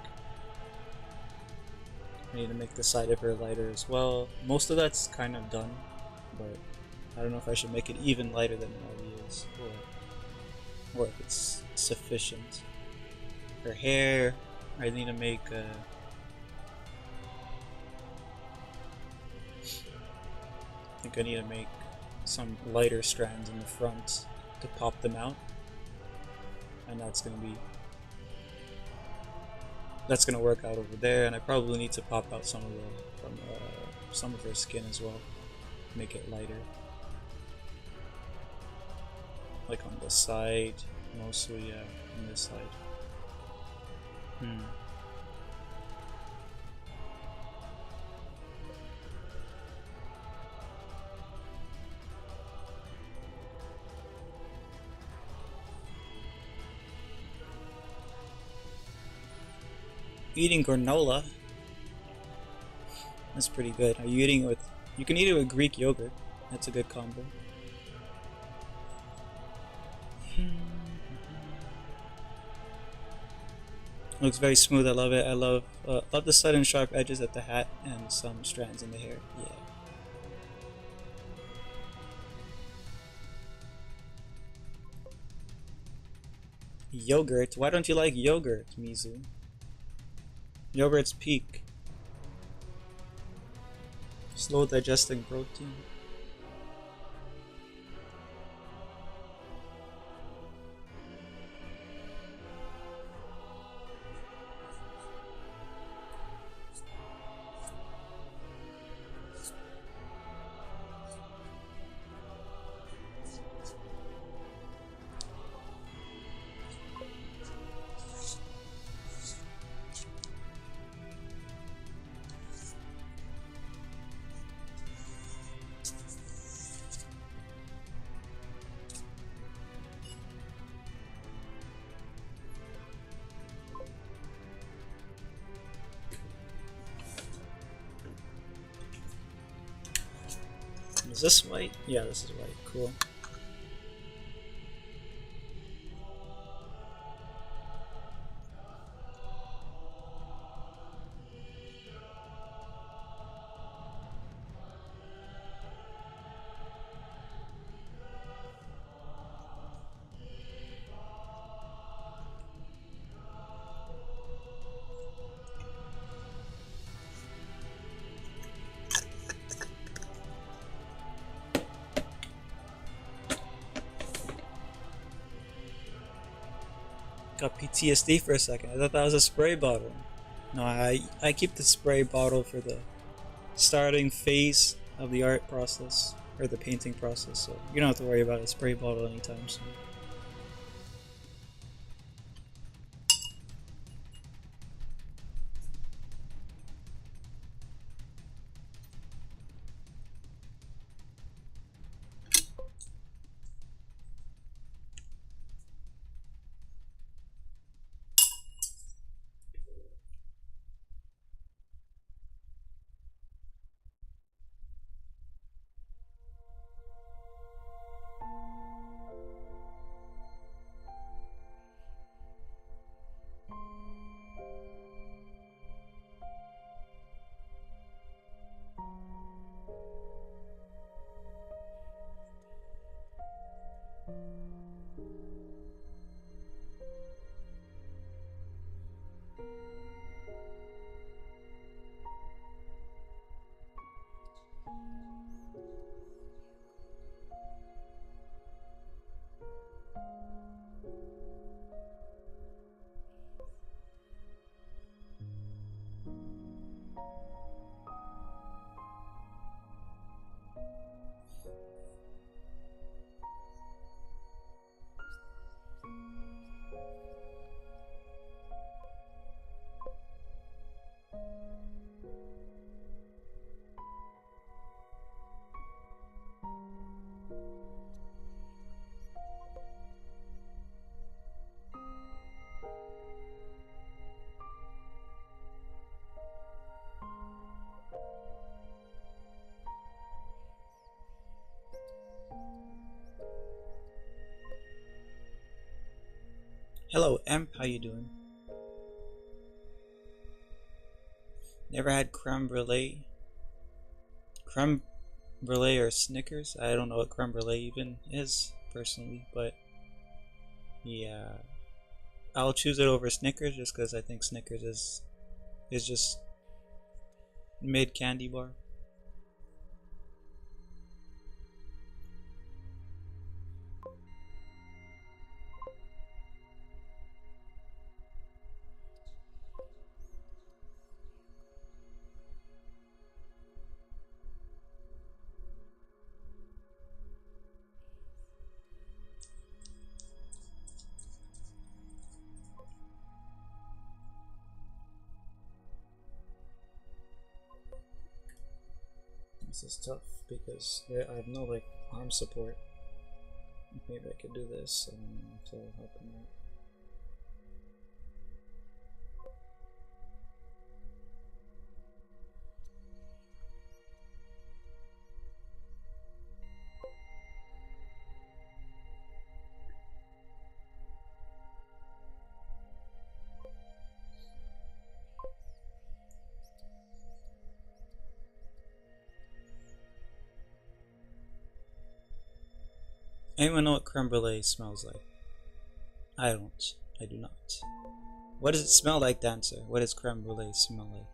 I need to make the side of her lighter as well. Most of that's kind of done, but I don't know if I should make it even lighter than it already is, or if it's sufficient. Her hair, I need to make I think I need to make some lighter strands in the front to pop them out, and that's gonna work out over there. And I probably need to pop out some of her skin as well, make it lighter. like on the side, mostly, yeah, on this side. Eating granola. That's pretty good. Are you eating it with... You can eat it with Greek yogurt. That's a good combo. Looks very smooth. I love it. I love the sudden sharp edges at the hat and some strands in the hair. Yeah. Yogurt? Why don't you like yogurt, Mizu? Yogurt's peak. Slow digesting protein. Is this white? Yeah, this is white. Cool. Got PTSD for a second. I thought that was a spray bottle. No, I keep the spray bottle for the starting phase of the art process, or the painting process, so you don't have to worry about a spray bottle anytime soon. Hello, Emp. How you doing? Never had creme brulee? Creme brulee or Snickers? I don't know what creme brulee even is, personally, but yeah. I'll choose it over Snickers just because I think Snickers is just mid candy bar. This is tough because I have no like arm support. Maybe I could do this to help him out. Anyone know what creme brulee smells like? I don't. I do not. What does it smell like, Dancer? What does creme brulee smell like?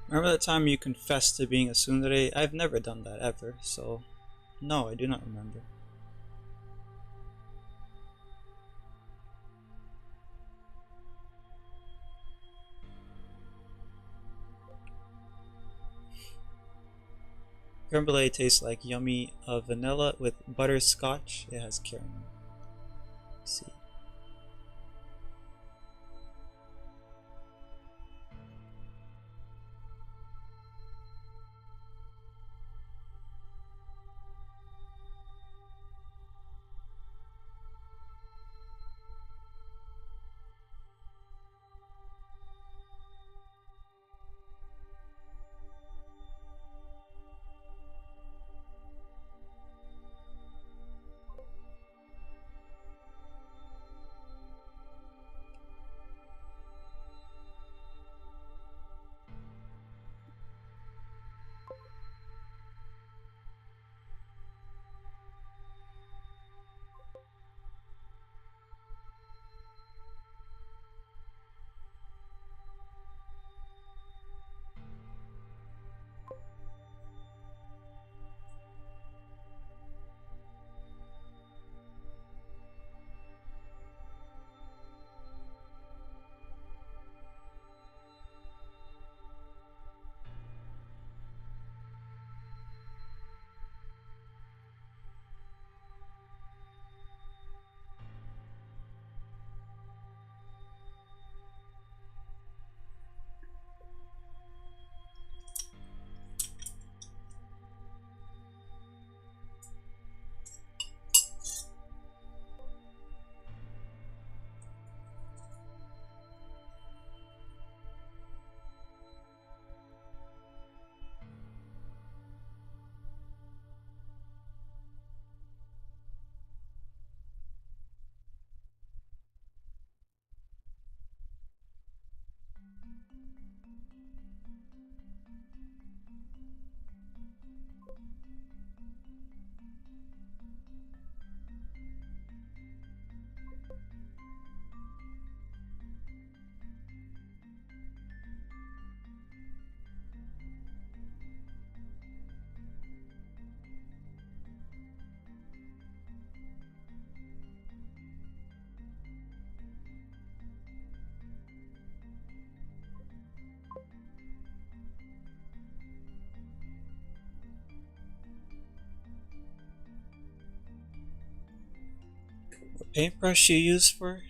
Remember that time you confessed to being a tsundere? I've never done that ever, so no, I do not remember. Creme brulee tastes like yummy vanilla with butterscotch. It has caramel. Let's see. What paintbrush you use for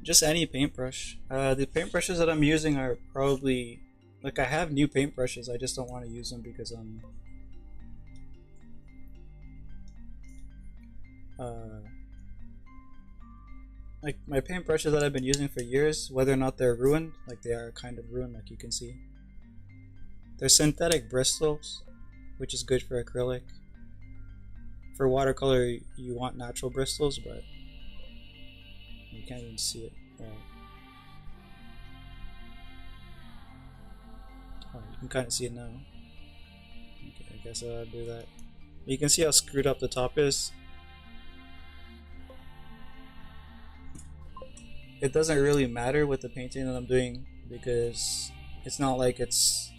Just any paintbrush. The paintbrushes that I'm using are probably like I have new paintbrushes. I just don't want to use them because uh, like my paintbrushes that I've been using for years, whether or not they're ruined, like they are kind of ruined, like you can see. They're synthetic bristles, which is good for acrylic. For watercolor, you want natural bristles, but you can't even see it. Oh, you can kind of see it now. Okay, I guess I'll do that. You can see how screwed up the top is. It doesn't really matter with the painting that I'm doing because it's not like it's,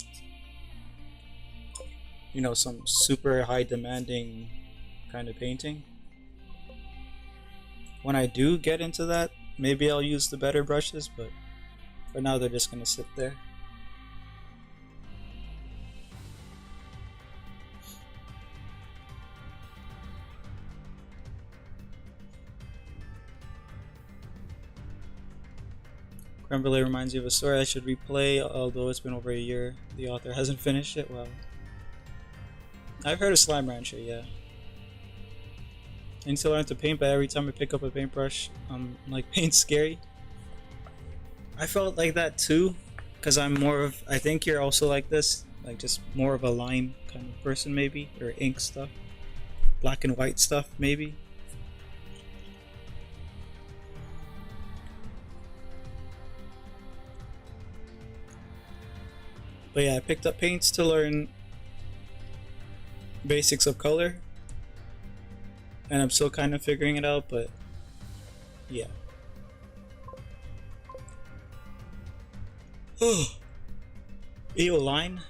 you know, some super high demanding kind of painting. When I do get into that, maybe I'll use the better brushes, but for now they're just gonna sit there. Creme Brulee reminds you of a story I should replay, although it's been over a year. The author hasn't finished it. Well, I've heard of Slime Rancher, yeah. I need to learn to paint, but every time I pick up a paintbrush, like, paint's scary. I felt like that too, because I'm more of, I think you're also like this, like just more of a line kind of person maybe, or ink stuff. Black and white stuff maybe. But yeah, I picked up paints to learn basics of color, and I'm still kind of figuring it out, but yeah. Oh, ew, line?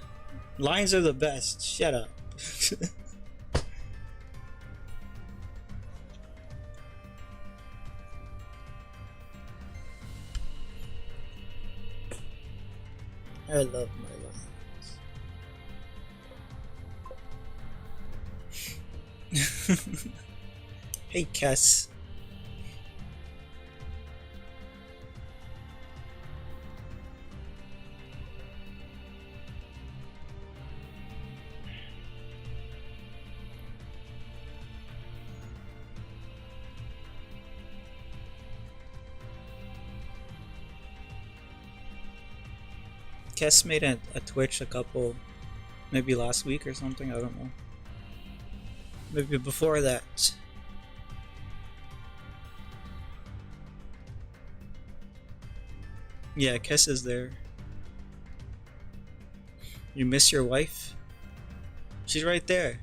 Lines are the best, shut up. I love my lines. Hey, Cass. Cass made a Twitch a couple, maybe last week or something, I don't know. Maybe before that. Yeah, Kess is there. You miss your wife? She's right there.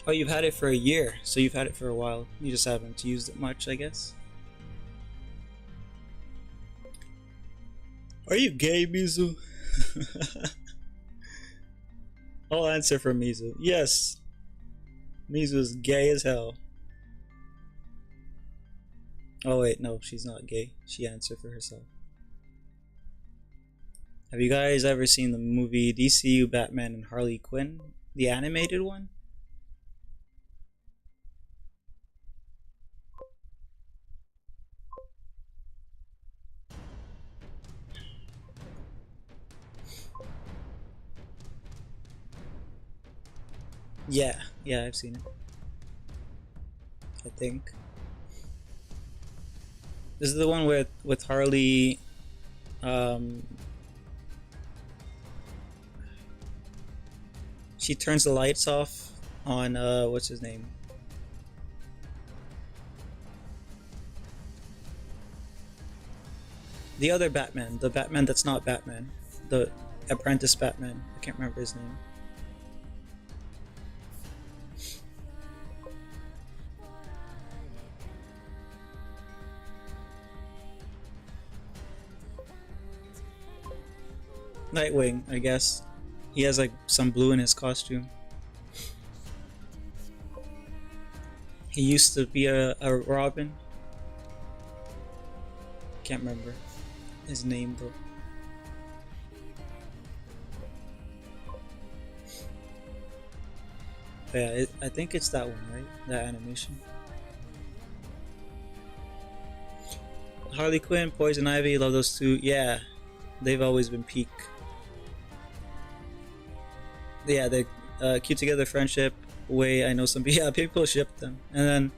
Oh, you've had it for a year, so you've had it for a while. You just haven't used it much, I guess. Are you gay, Mizu? I'll answer for Mizu. Yes. Mizu is gay as hell. Oh wait, no, she's not gay. She answered for herself. Have you guys ever seen the movie DCU Batman and Harley Quinn, the animated one? Yeah, yeah, I've seen it. I think this is the one with Harley. Um, she turns the lights off on what's his name? The other Batman, the Batman that's not Batman, the apprentice Batman. I can't remember his name. Nightwing, I guess. He has like some blue in his costume. He used to be a Robin. Can't remember his name though. But yeah, I think it's that one, right? That animation. Harley Quinn, Poison Ivy, love those two. Yeah, they've always been peak. Yeah, they keep together friendship. Way I know some yeah people ship them, and then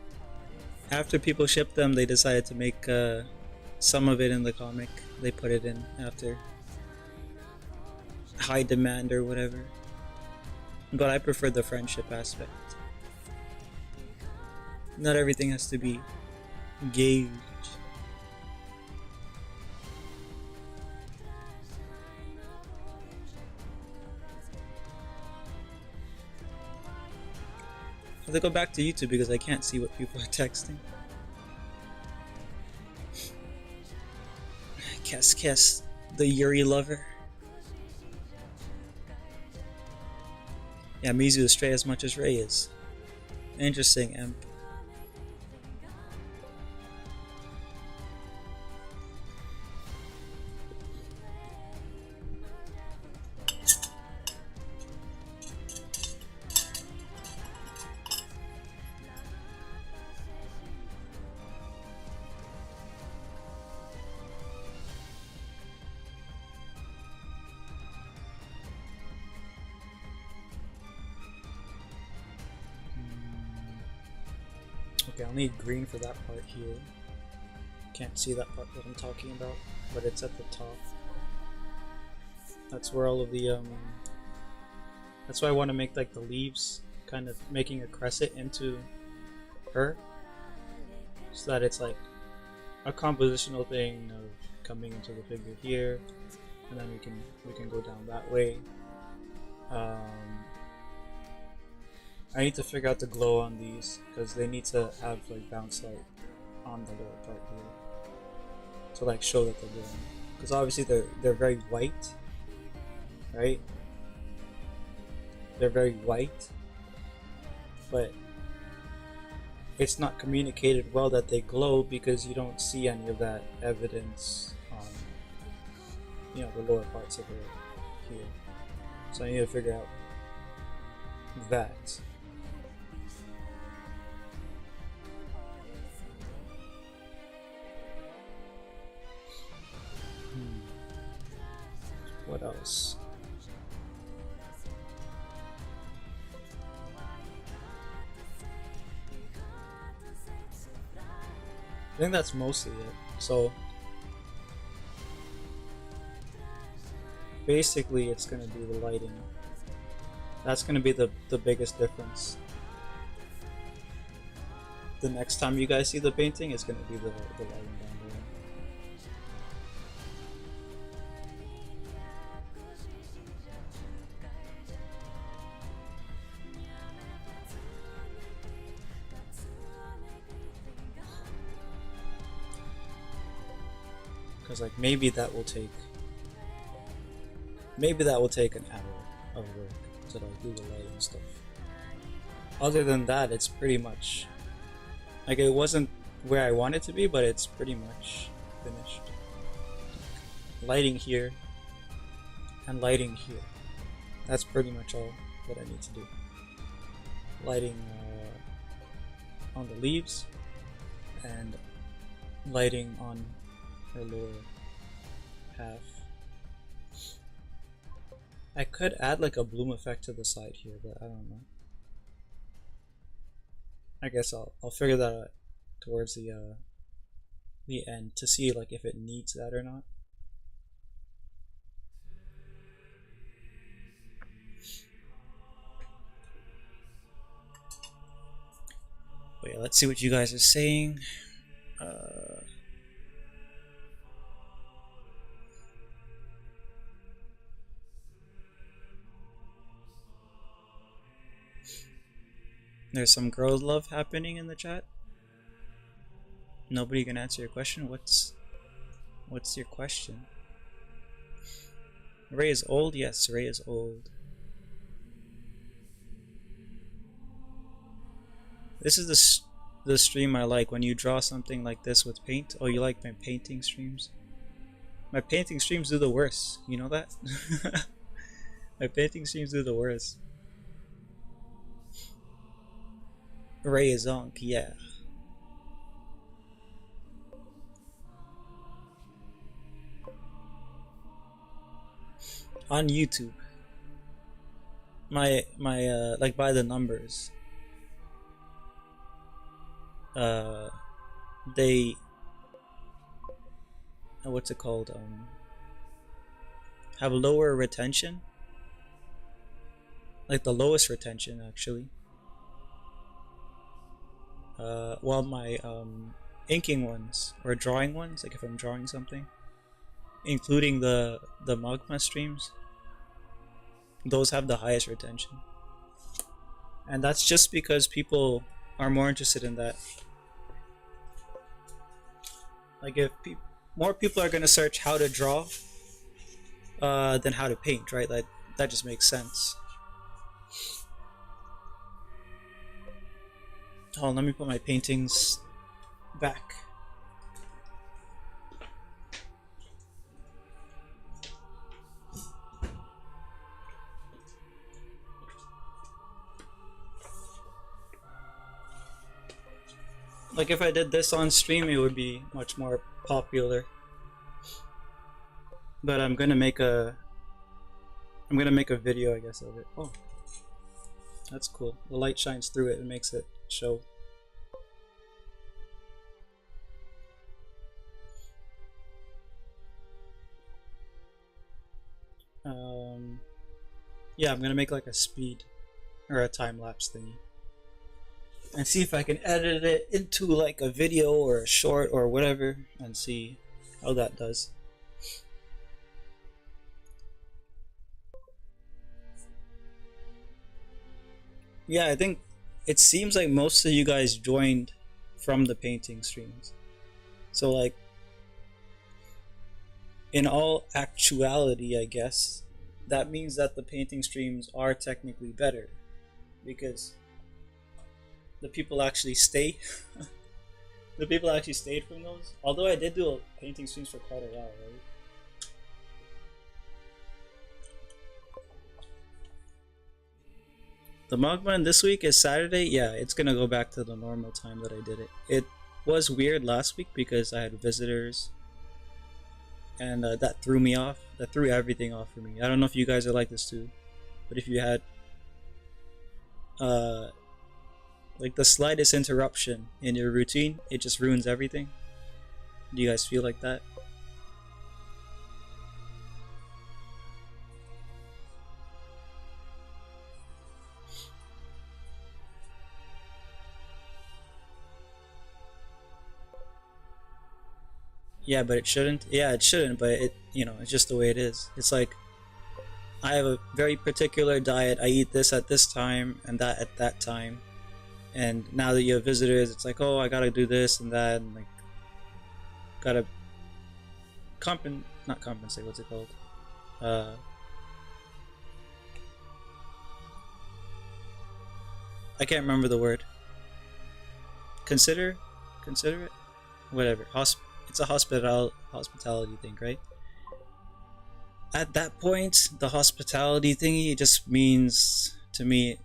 after people ship them, they decided to make some of it in the comic. They put it in after high demand or whatever. But I prefer the friendship aspect. Not everything has to be gauged. I have to go back to YouTube because I can't see what people are texting. Kiss, the Yuri lover. Yeah, Mizu is stray as much as Ray is. Interesting, Imp. Okay, I'll need green for that part here. Can't see that part that I'm talking about, but it's at the top. That's where all of the that's why I want to make like the leaves kind of making a crescent into her, so that it's like a compositional thing of coming into the figure here, and then we can go down that way. I need to figure out the glow on these because they need to have like bounce light on the lower part here to like show that they're glowing. Because obviously they're very white, right? They're very white, but it's not communicated well that they glow because you don't see any of that evidence on, you know, the lower parts of it here. So I need to figure out that. What else? I think that's mostly it. So basically it's going to be the lighting. That's going to be the biggest difference. The next time you guys see the painting, it's going to be the lighting down there. Because like maybe that will take an hour of work to like do the lighting stuff. Other than that, it's pretty much like it wasn't where I wanted to be, but it's pretty much finished. Lighting here, and lighting here. That's pretty much all that I need to do. Lighting on the leaves and lighting on her lower half. I could add like a bloom effect to the side here, but I don't know. I guess I'll figure that out towards the end to see like if it needs that or not. But yeah, let's see what you guys are saying. There's some girl love happening in the chat. Nobody can answer your question. What's your question? Ray is old? Yes, Ray is old. This is the stream I like, when you draw something like this with paint. Oh, you like my painting streams? My painting streams do the worst. You know that? My painting streams do the worst. Ray is Zonk, yeah. On YouTube. My like by the numbers. They what's it called? Have lower retention. Like the lowest retention actually. While my inking ones or drawing ones, like if I'm drawing something, including the magma streams, those have the highest retention. And that's just because people are more interested in that. Like if more people are gonna search how to draw than how to paint, right? Like that just makes sense. Oh, let me put my paintings back. Like if I did this on stream, it would be much more popular. But I'm gonna make a video, I guess, of it. Oh, that's cool. The light shines through it and makes it show. Yeah, I'm gonna make like a speed or a time-lapse thingy and see if I can edit it into like a video or a short or whatever and see how that does. Yeah, I think it seems like most of you guys joined from the painting streams. So like, in all actuality, I guess, that means that the painting streams are technically better because the people actually stay. The people actually stayed from those. Although I did do painting streams for quite a while, right? The Mogman this week is Saturday. Yeah, it's gonna go back to the normal time that I did it. It was weird last week because I had visitors and that threw me off. That threw everything off for me. I don't know if you guys are like this too, but if you had like the slightest interruption in your routine, it just ruins everything. Do you guys feel like that? Yeah, but it shouldn't. Yeah, it shouldn't, but it, you know, it's just the way it is. It's like I have a very particular diet. I eat this at this time and that at that time. And now that you have visitors, it's like, oh, I gotta do this and that, and like, gotta not compensate. What's it called? I can't remember the word. Consider it, whatever. It's a hospitality thing, right? At that point, the hospitality thingy just means to me,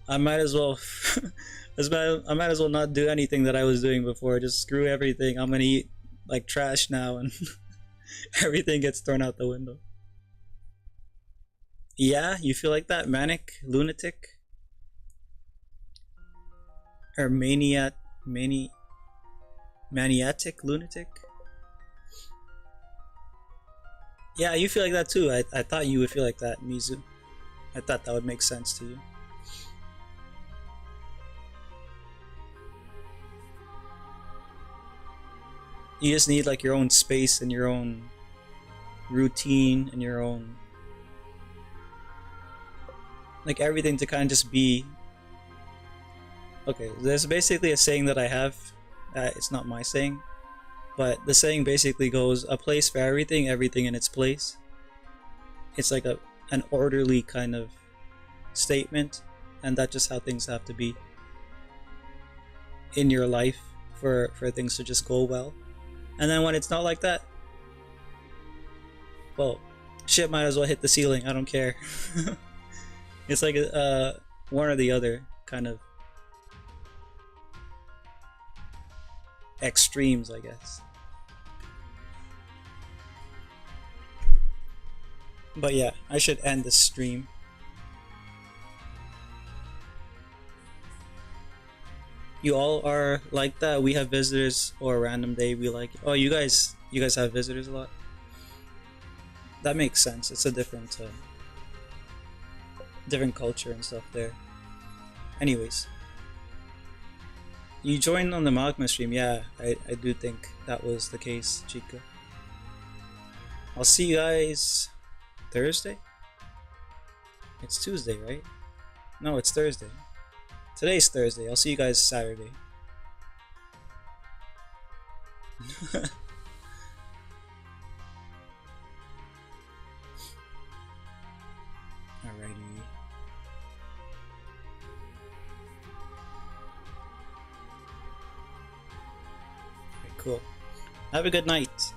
I might as well, I might as well not do anything that I was doing before. Just screw everything. I'm gonna eat like trash now, and everything gets thrown out the window. Yeah, you feel like that? Manic, lunatic, or maniatic, lunatic? Yeah, you feel like that too. I thought you would feel like that, Mizu. I thought that would make sense to you. You just need like your own space and your own routine and your own like everything to kind of just be. Okay, there's basically a saying that I have. It's not my saying, but the saying basically goes a place for everything, everything in its place. It's like an orderly kind of statement, and that's just how things have to be in your life for things to just go well. And then when it's not like that, well, shit might as well hit the ceiling. I don't care. It's like one or the other kind of extremes, I guess. But yeah, I should end the stream. You all are like that. We have visitors, or a random day we like. Oh, you guys have visitors a lot. That makes sense. It's a different culture and stuff there. Anyways, you joined on the Magma stream. Yeah, I do think that was the case, Chica. I'll see you guys Thursday? It's Tuesday, right? No, it's Thursday. Today's Thursday. I'll see you guys Saturday. Alrighty. Okay, cool. Have a good night.